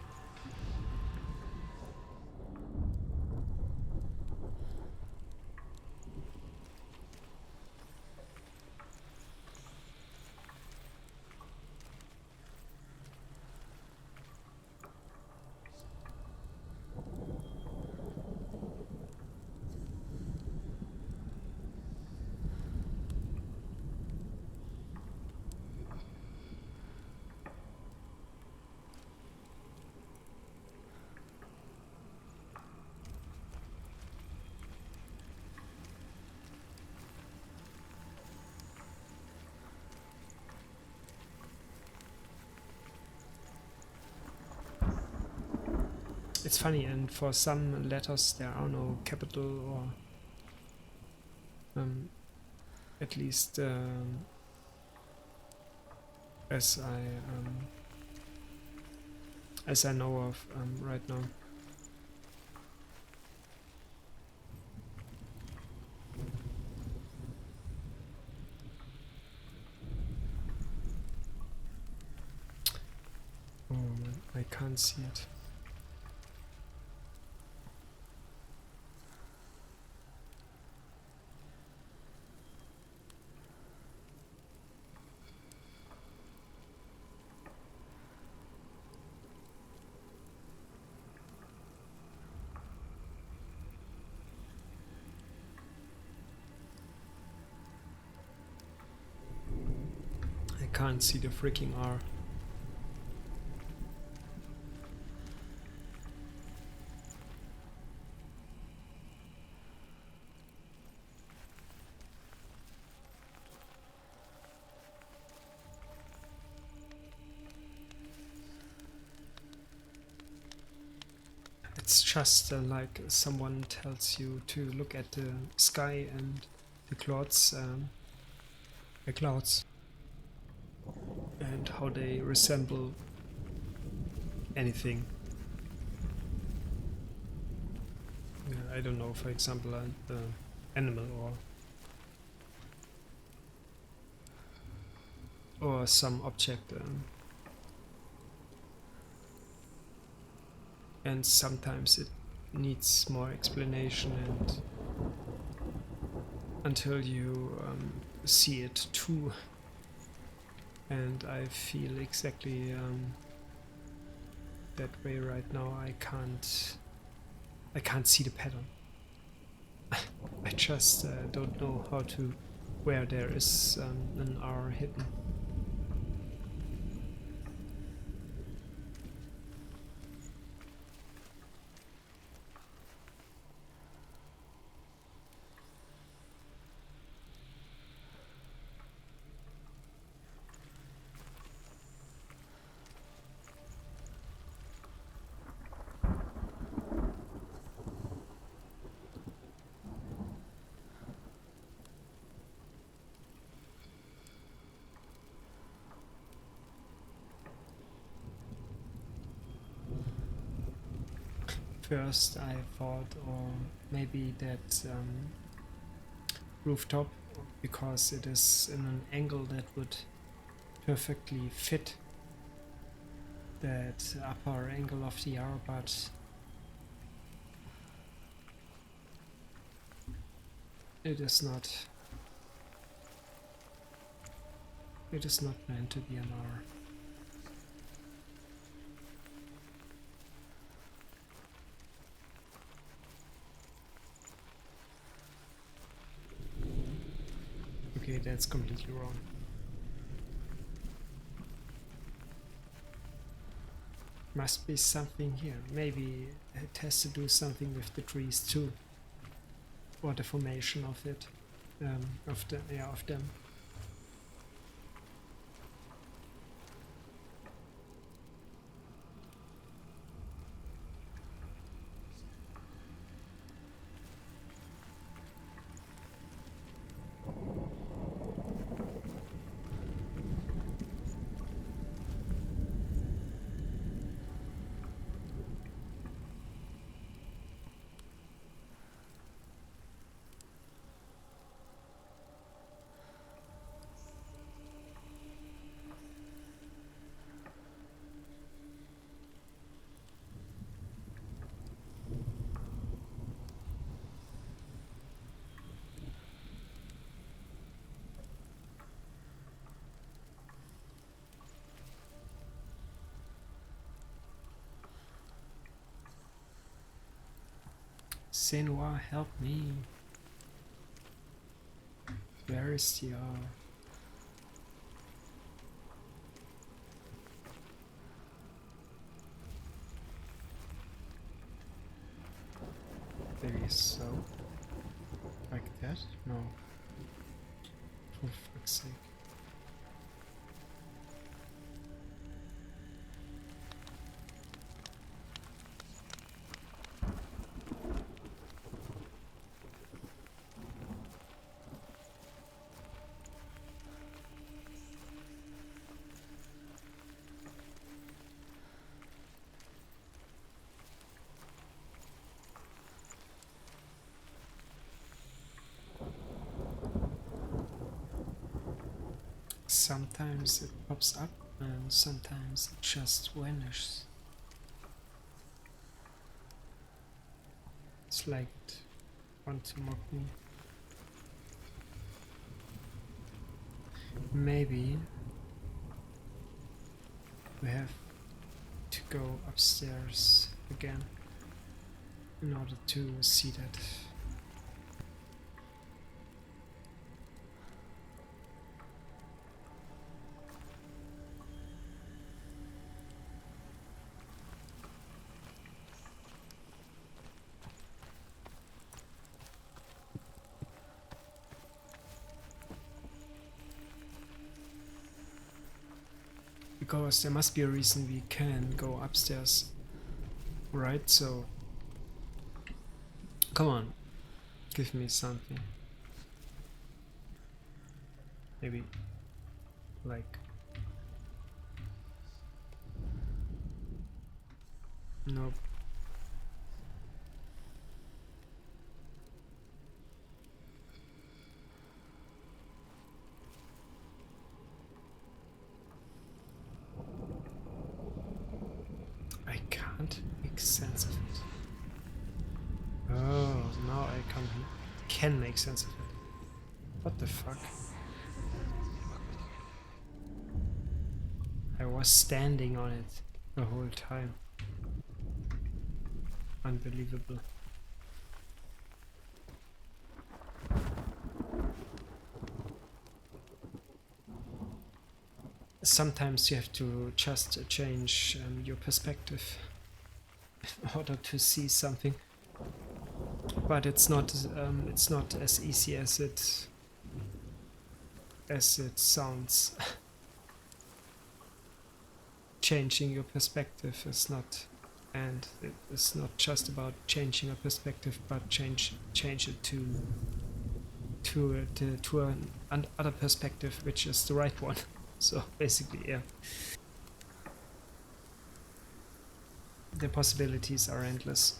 It's funny, and for some letters there are no capital or at least as I know of right now. Oh man, I can't see it. I can't see the freaking R. It's just like someone tells you to look at the sky and the clouds, and how they resemble anything. I don't know, for example, an animal or some object. And sometimes it needs more explanation, and until you see it too. And I feel exactly that way right now. I can't see the pattern. I just don't know where there is an R hidden. first I thought, or maybe that rooftop, because it is in an angle that would perfectly fit that upper angle of the arrow, but it is not. It is not meant to be an R. Okay, that's completely wrong. Must be something here. Maybe it has to do something with the trees too, or the formation of it, of them. Senua, help me. Where is the R? Maybe so. Like that? No. For fuck's sake. Sometimes it pops up and sometimes it just vanishes. It's like it wants to mock me. Maybe we have to go upstairs again in order to see that. Because there must be a reason we can go upstairs, right? So, come on, give me something. Maybe, like, nope. I can't make sense of it. Oh, now I can make sense of it. What the fuck? I was standing on it the whole time. Unbelievable. Sometimes you have to just change your perspective in order to see something, but it's not as easy as it sounds. Changing your perspective is not, and it is not just about changing a perspective, but change it to an other perspective, which is the right one. So basically, yeah, the possibilities are endless.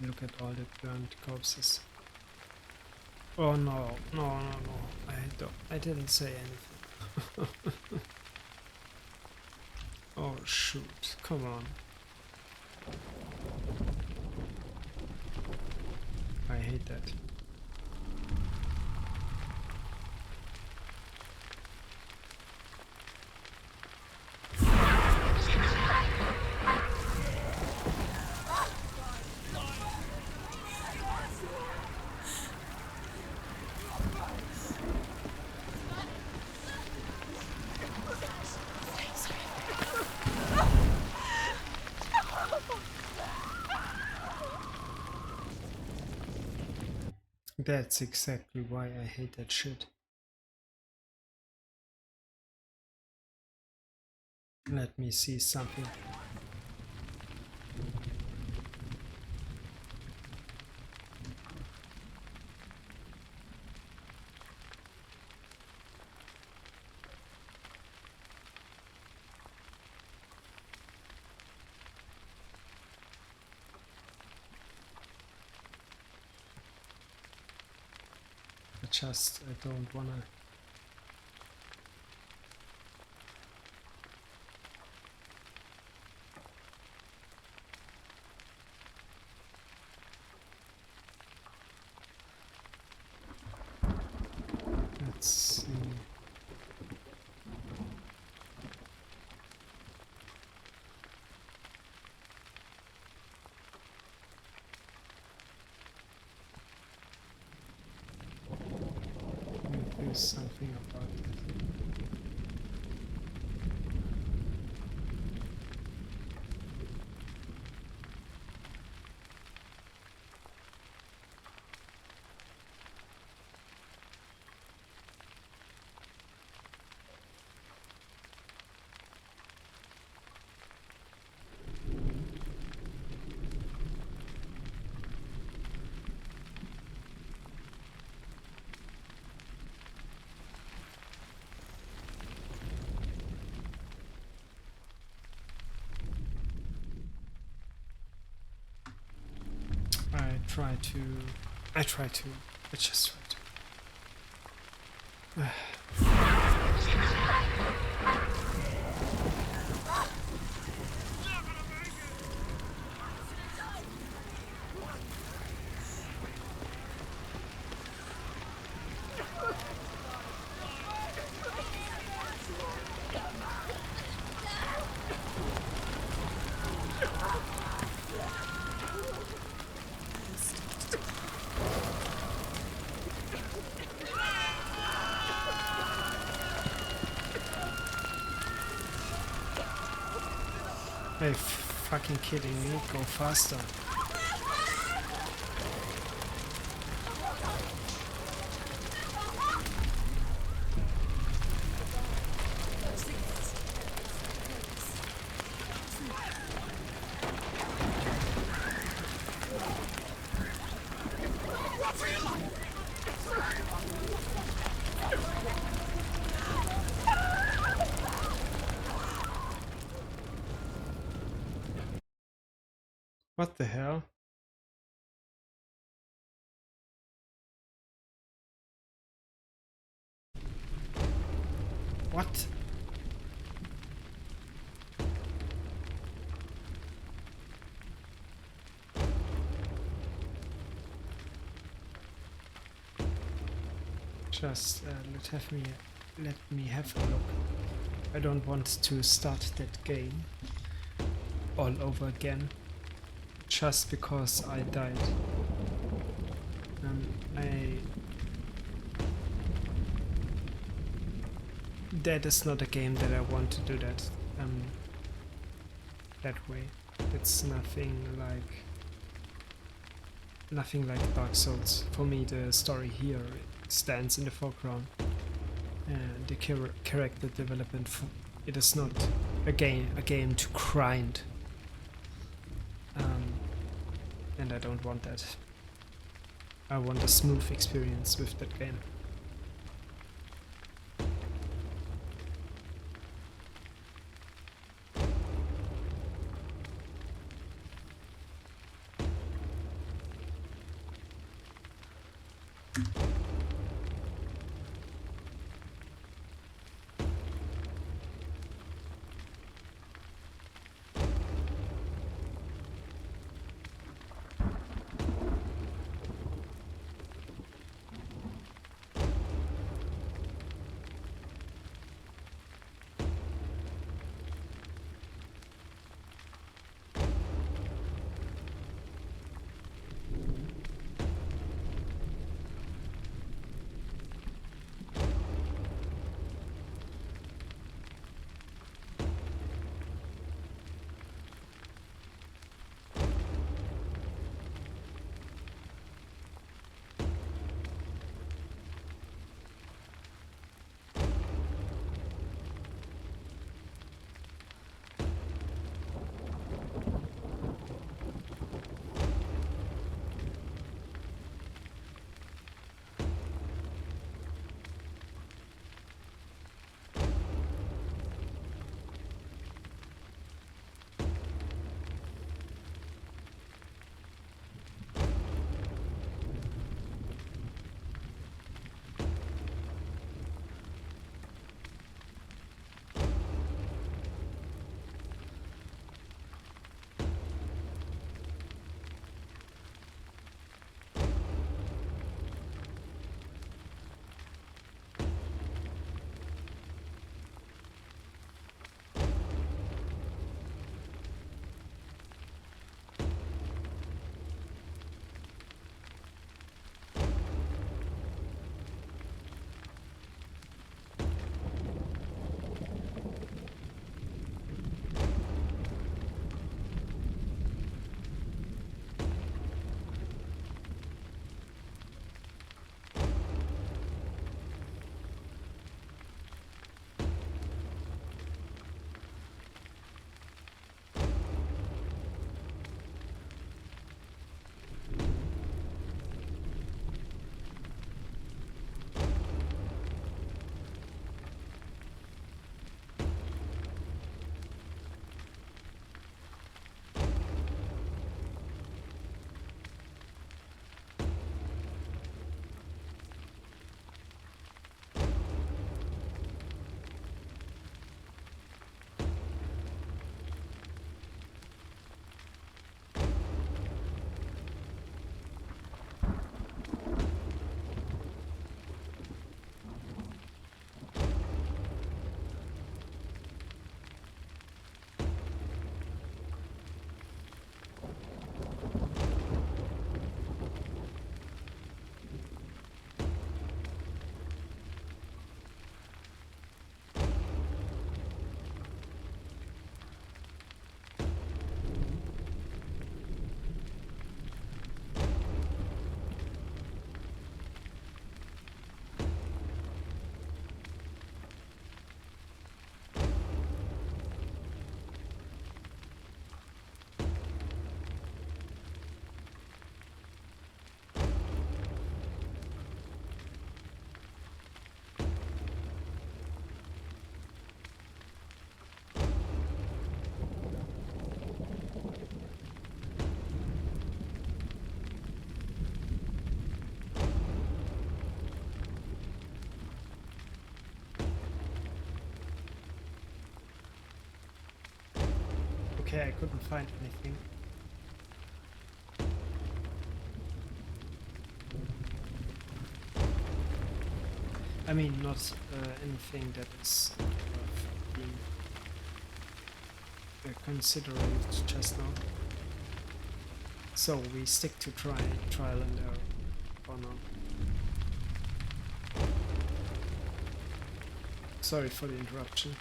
Look at all the burnt corpses. Oh no, no, no, no. I didn't say anything. Oh shoot, come on. I hate that. That's exactly why I hate that shit. Let me see something. I don't wanna. Let's see. Do something about it. I just try to. Are you fucking kidding me? Go faster. What the hell? What? Just let me have a look. I don't want to start that game all over again just because I died. That is not a game that I want to do that way. It's nothing like Dark Souls. For me, the story here stands in the foreground, and the character development. It is not a game to grind, and I don't want that. I want a smooth experience with that game. Okay, I couldn't find anything. I mean, not anything that is worth being considering just now. So we stick to trial and error for now. Sorry for the interruption.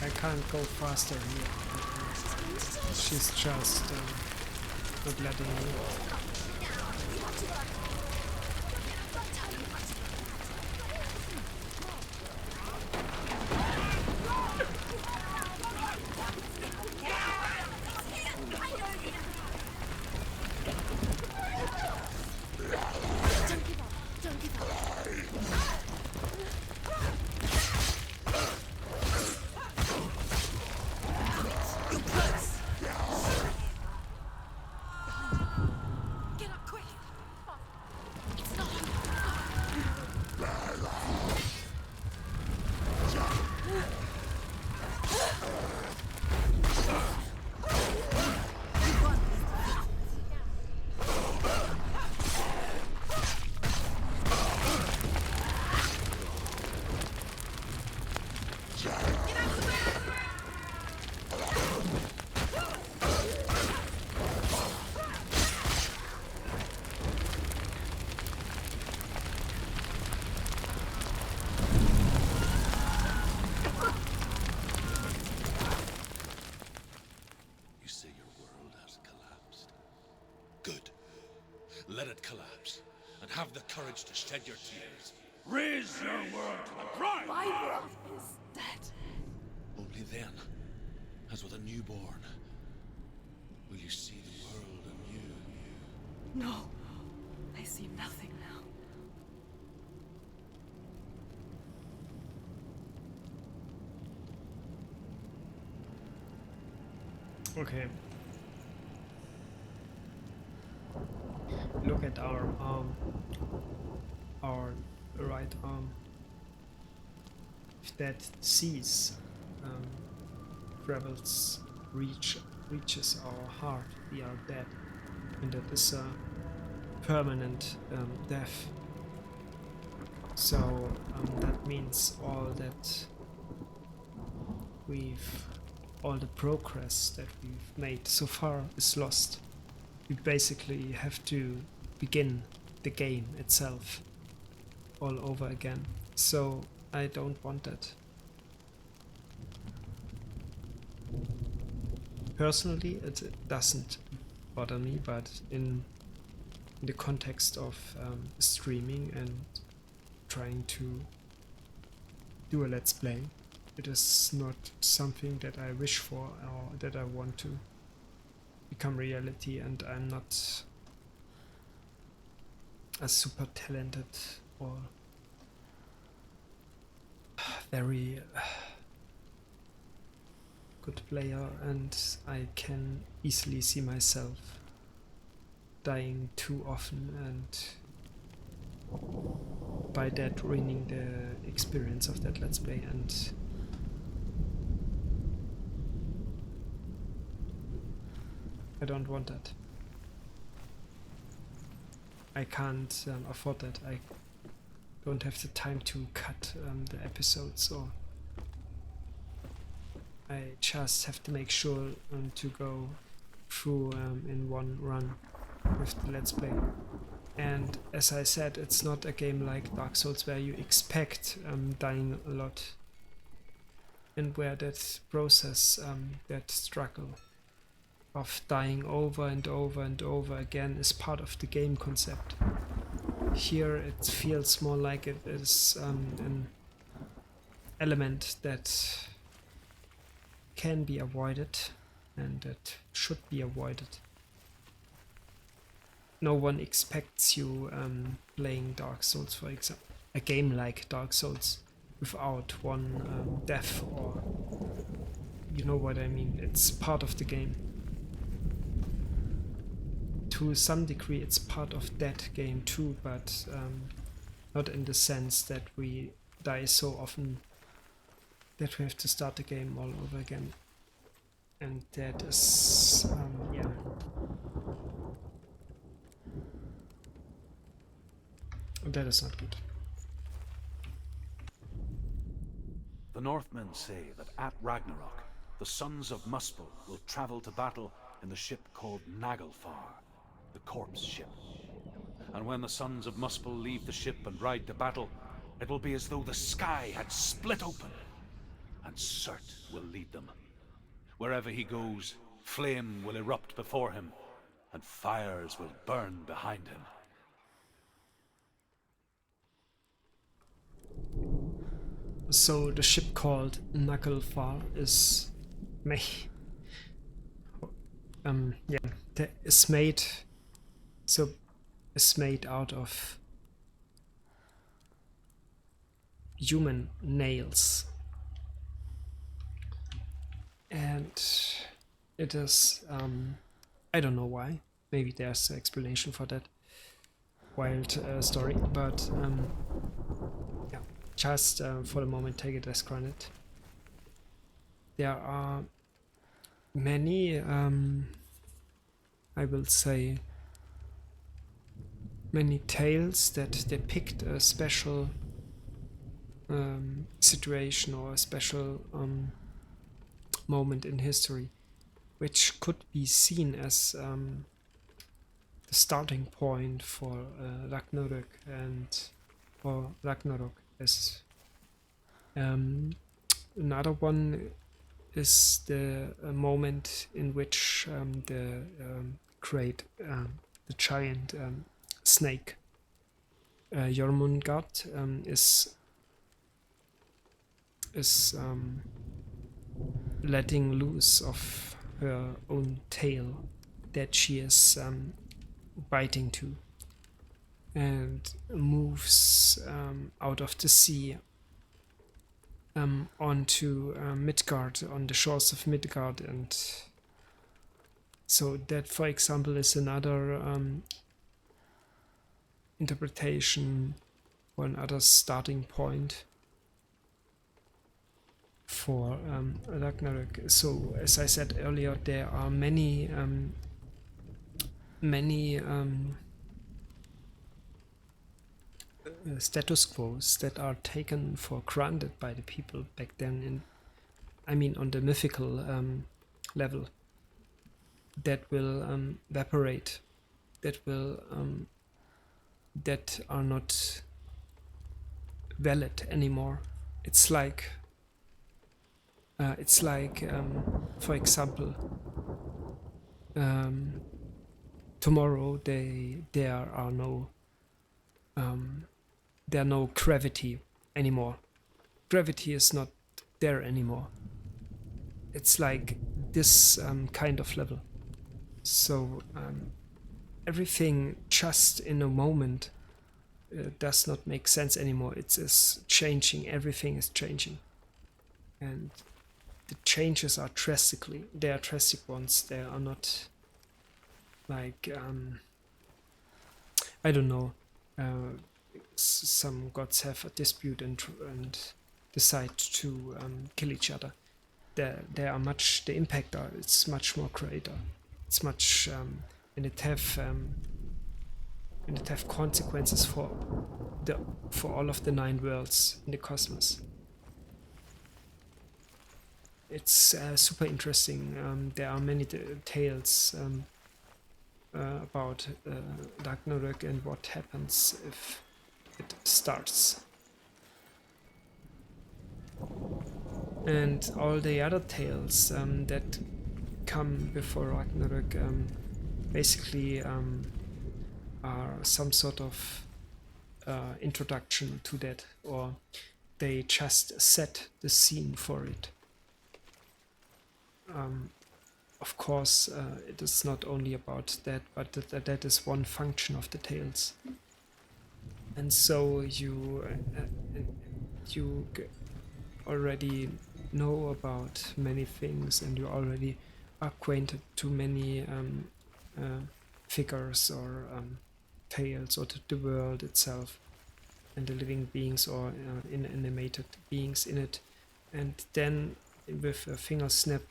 I can't go faster here. She's just not letting me. You say your world has collapsed. Good. Let it collapse, and have the courage to shed your tears. Raise your world to the prime! My world is dead. Only then, as with a newborn, will you see the world anew. No, I see nothing now. Okay. Look at our arm. Our right arm. If that sees reaches our heart, we are dead. And that is a permanent death. So that means all the progress that we've made so far is lost. We basically have to begin the game itself all over again. So I don't want that. Personally, it doesn't bother me, but in the context of streaming and trying to do a let's play, it is not something that I wish for or that I want to become reality, and I'm not a super talented or very good player, and I can easily see myself dying too often and by that ruining the experience of that let's play, and I don't want that. I can't afford that. I don't have the time to cut the episodes, or I just have to make sure to go through in one run with the let's play. And as I said, it's not a game like Dark Souls where you expect dying a lot, and where that process, that struggle of dying over and over and over again is part of the game concept. Here it feels more like it is an element that can be avoided and that should be avoided. No one expects you playing Dark Souls, for example, a game like Dark Souls, without one death, or you know what I mean. It's part of the game. To some degree it's part of that game too, but not in the sense that we die so often that we have to start the game all over again. And that is, yeah. That is not good. The Northmen say that at Ragnarok, the sons of Muspel will travel to battle in the ship called Naglfar, the corpse ship. And when the sons of Muspel leave the ship and ride to battle, it will be as though the sky had split open, and Surt will lead them. Wherever he goes, flame will erupt before him, and fires will burn behind him. So the ship called Naglfar is made, is made out of human nails, and it is I don't know why. Maybe there's an explanation for that wild story, but yeah. Just for the moment, take it as granted. There are many, I will say, many tales that depict a special situation or a special moment in history, which could be seen as the starting point for Ragnarok or Ragnarok. As another one is the moment in which the giant snake Jormungand is letting loose of her own tail that she is biting to, and moves out of the sea onto Midgard, on the shores of Midgard. And so that, for example, is another interpretation or another starting point for Ragnarok. So as I said earlier, there are many status quos that are taken for granted by the people back then, on the mythical level, that will evaporate, that are not valid anymore. It's like for example, tomorrow there are no gravity anymore. Gravity is not there anymore. It's like this kind of level. So everything just in a moment does not make sense anymore. It is changing. Everything is changing, and the changes are they are drastic ones. They are not like I don't know. Some gods have a dispute and decide to kill each other. There are much. The impact it's much more greater. It's much and it have consequences for all of the 9 worlds in the cosmos. It's super interesting. There are many tales about Ragnarok and what happens if it starts. And all the other tales that come before Ragnarok basically are some sort of introduction to that, or they just set the scene for it. of course, it is not only about that, but that is one function of the tales. And so you already know about many things, and you already are acquainted to many figures or tales, or to the world itself and the living beings or animated beings in it. And then with a finger snap,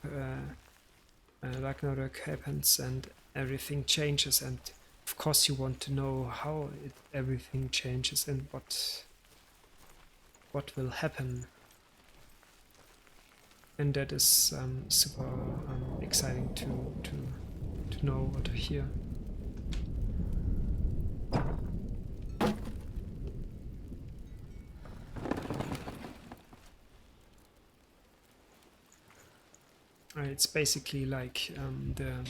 Ragnarok happens and everything changes, and of course you want to know how everything changes and what will happen. And that is super exciting to know or to hear. It's basically like the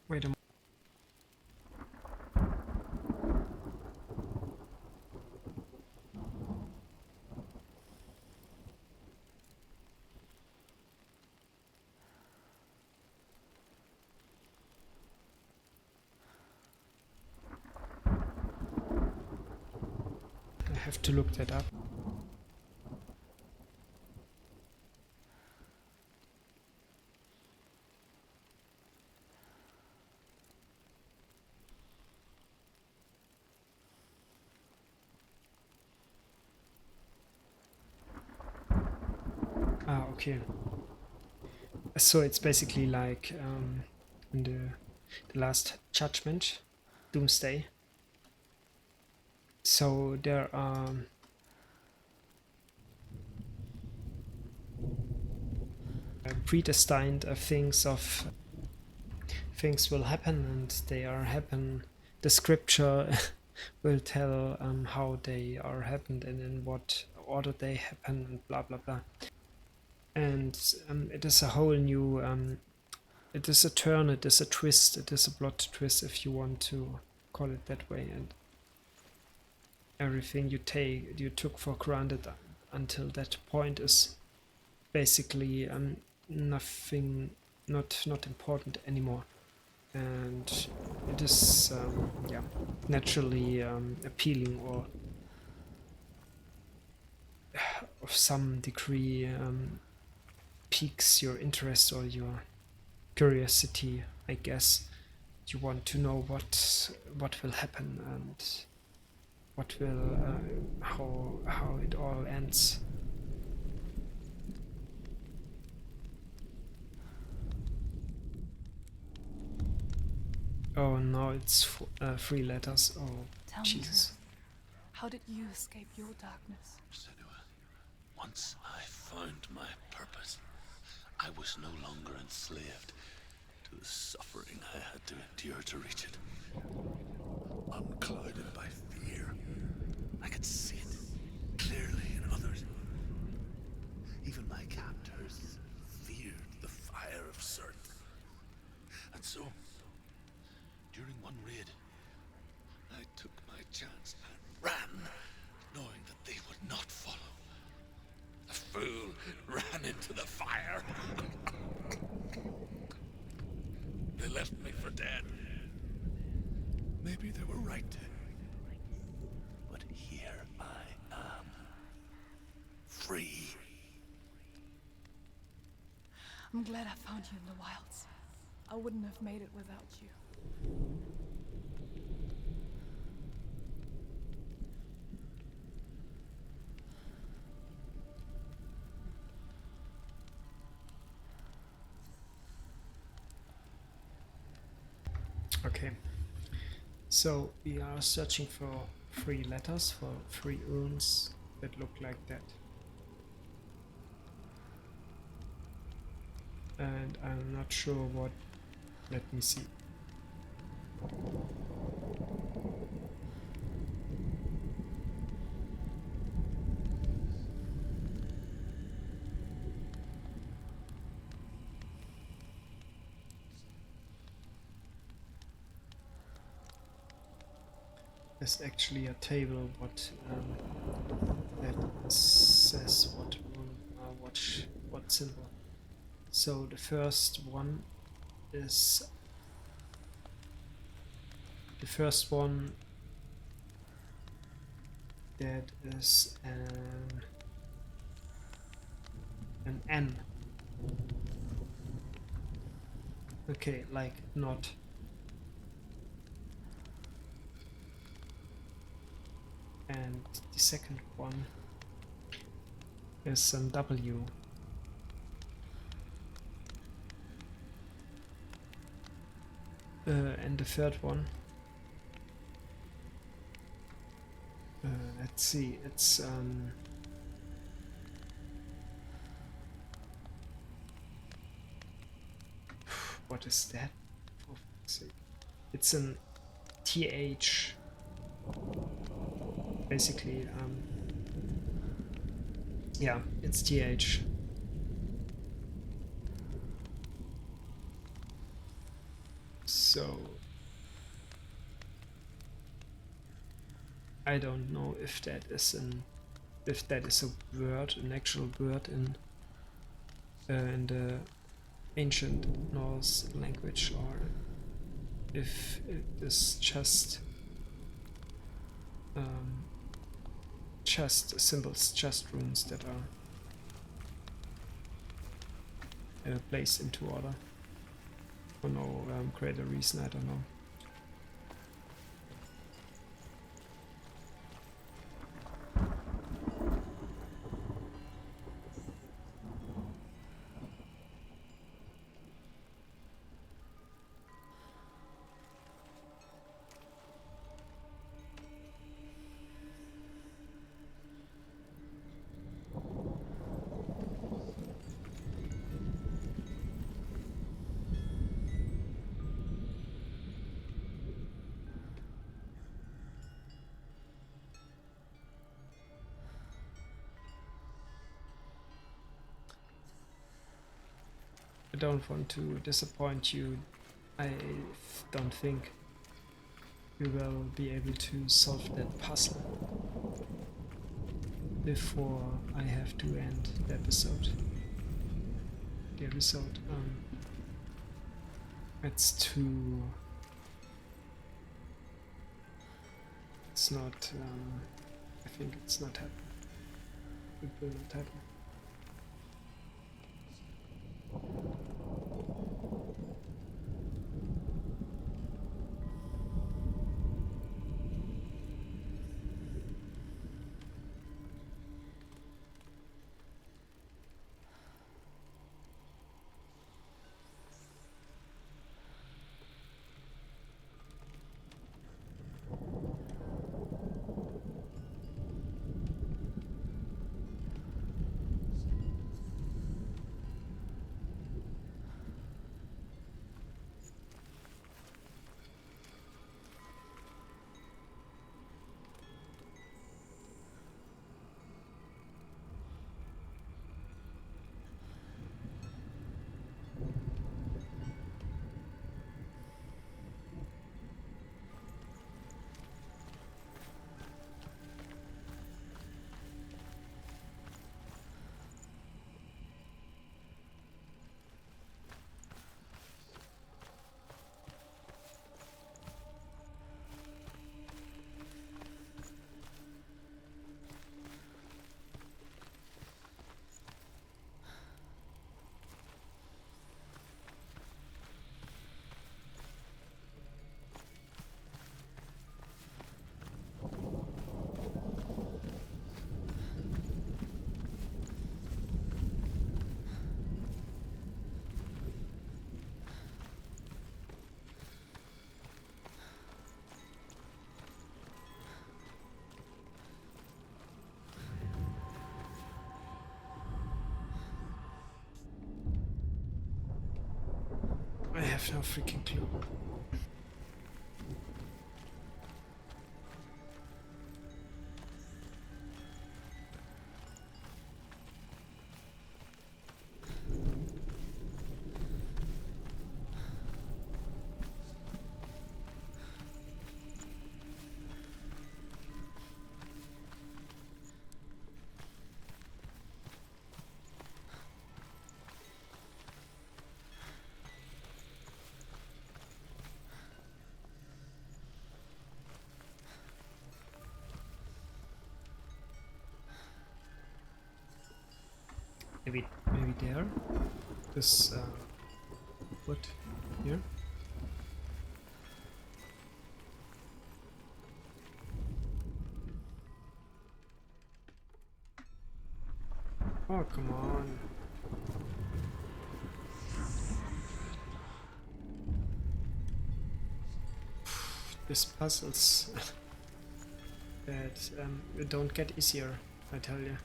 wait a moment. I have to look that up. Okay. So it's basically like in the Last Judgment, Doomsday. So there are predestined things will happen, and they are happen. The scripture will tell how they are happened and in what order they happen, and blah blah blah. And it is a whole new it is a turn, it is a twist, it is a plot twist, if you want to call it that way. And everything you took for granted until that point is basically nothing, not important anymore. And it is yeah, naturally appealing, or of some degree piques your interest or your curiosity, I guess. You want to know what will happen and what will how it all ends. Oh, now it's 3 letters. Oh, Tell me, Jesus. how did you escape your darkness? Senua, once I found my purpose, I was no longer enslaved to the suffering I had to endure to reach it. Unclouded by fear, I could see it clearly in others. Even my captors feared the fire of Surt. And so, during one raid, I took my chance and ran, knowing that they would not follow. The fool ran into the fire. They left me for dead. Maybe they were right. But here I am. Free. I'm glad I found you in the wilds. I wouldn't have made it without you. Okay. So we are searching for 3 letters, for 3 runes that look like that. And I'm not sure what. Let me see. There's actually a table that says what rune, what symbol. So the first one is the first one that is an N. Okay, like not. And the second one is an W. And the third one, let's see, it's what is that? For fuck's sake. It's an TH. Basically, yeah, it's TH. So I don't know if that is a word, an actual word in the ancient Norse language, or if it is just symbols, just runes that are placed into order. For no greater reason, I don't know. I don't want to disappoint you. I don't think we will be able to solve that puzzle before I have to end the episode. It's too. It's not. I think it's not happening. It will not happen. I have no freaking clue. Maybe there. This wood here. Oh, come on. These puzzles that don't get easier, I tell you.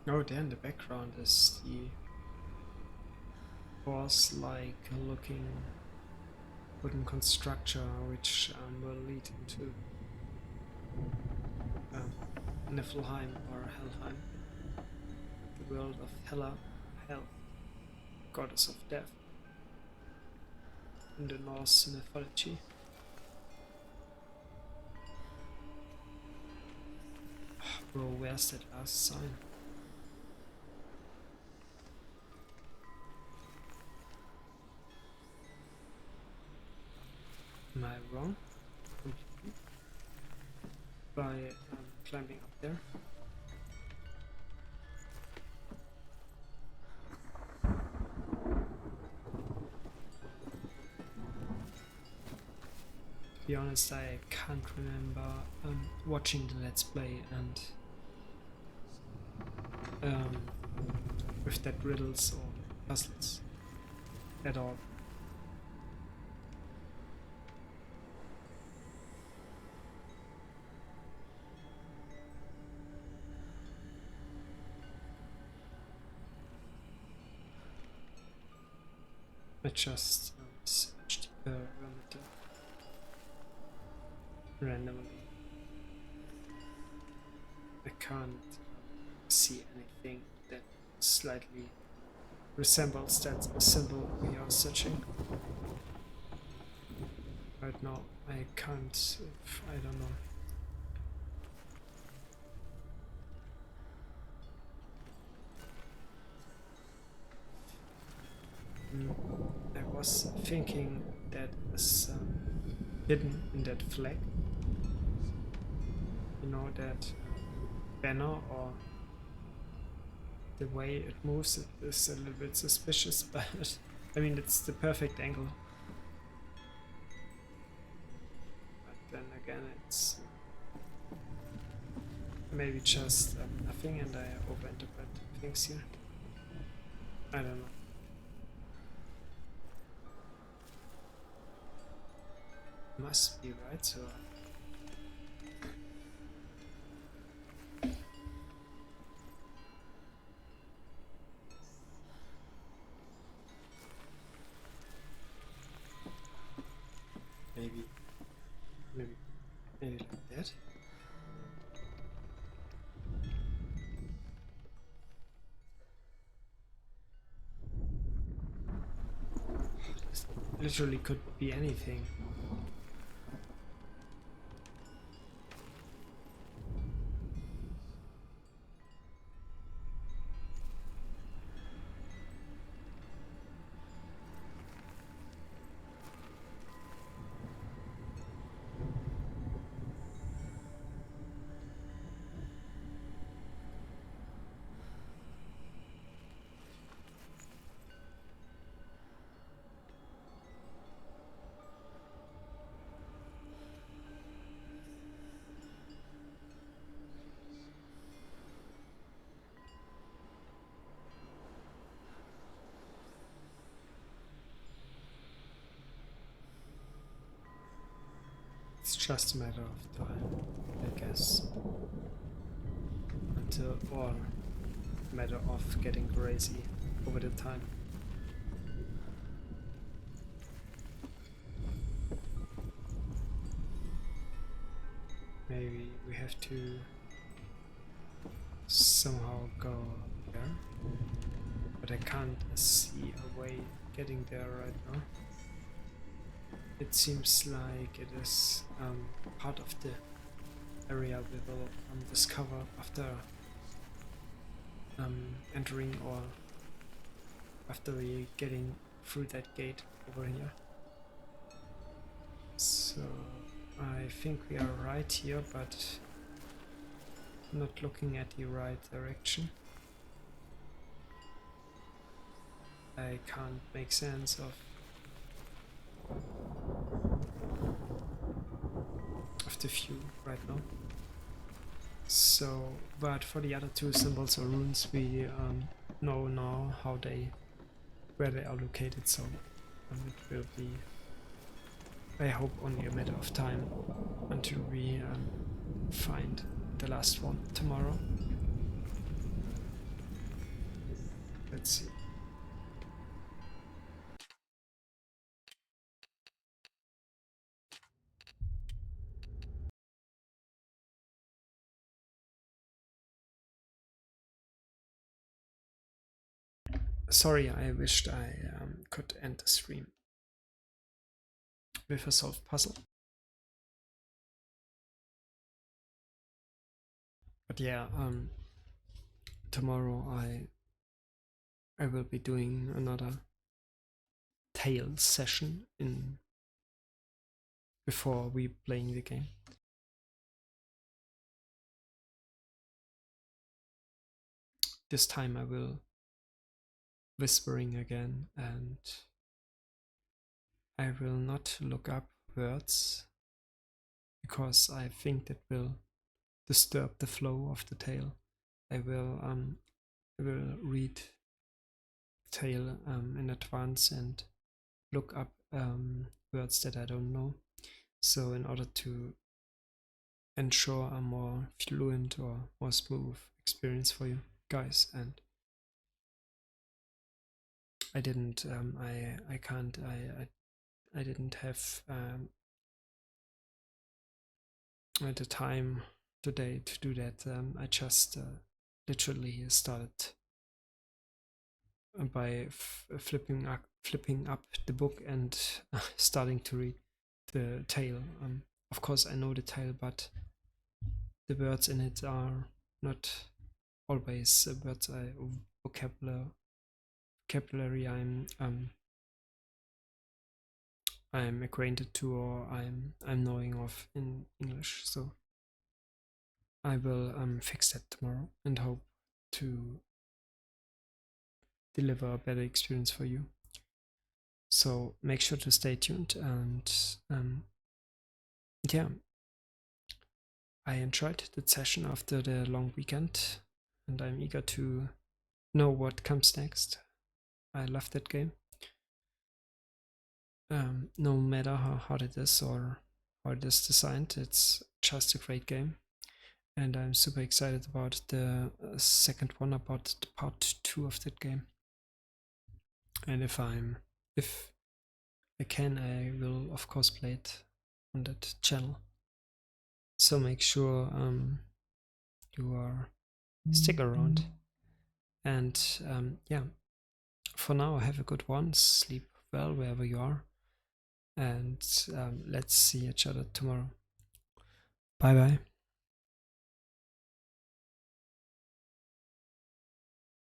Oh, there in the background is the boss-like looking wooden constructor, which will lead into Niflheim or Helheim, the world of Hell, goddess of death, in the Norse mythology. Bro, where's that last sign? Am I wrong? Completely? By climbing up there? To be honest, I can't remember watching the Let's Play and with that riddles or puzzles at all. I just searched the parameter randomly. I can't see anything that slightly resembles that symbol we are searching. Right now, I can't. I don't know. I was thinking that is hidden in that flag. You know, that banner, or the way it moves, it is a little bit suspicious, but I mean, it's the perfect angle. But then again, it's maybe just nothing and I overinterpret things here. I don't know. Must be right, so maybe like that. This literally could be anything. It's just a matter of time, I guess. Or a matter of getting crazy over the time. Maybe we have to somehow go there, but I can't see a way getting there right now. It seems like it is part of the area we will discover after entering, or after we getting through that gate over here. So I think we are right here, but not looking at the right direction. I can't make sense of the view right now. So, but for the other two symbols or runes, we know now where they are located. So it will be, I hope, only a matter of time until we find the last one tomorrow. Let's see. Sorry, I wished I could end the stream with a solved puzzle. But yeah, tomorrow I will be doing another tale session before we playing the game. This time I will whispering again, and I will not look up words because I think that will disturb the flow of the tale. I will read the tale in advance and look up words that I don't know. So in order to ensure a more fluent or more smooth experience for you guys, and I didn't I didn't have the time today to do that. I just literally started by flipping up the book and starting to read the tale. Of course I know the tale, but the words in it are not always words vocabulary I'm acquainted to, or I'm knowing of in English. So I will fix that tomorrow and hope to deliver a better experience for you. So make sure to stay tuned, and yeah, I enjoyed the session after the long weekend, and I'm eager to know what comes next. I love that game. No matter how hard it is or how it is designed, it's just a great game. And I'm super excited about the second one, about the part 2 of that game. And if I can, I will of course play it on that channel. So make sure you stick around. And yeah, for now, have a good one. Sleep well wherever you are. And let's see each other tomorrow. Bye bye.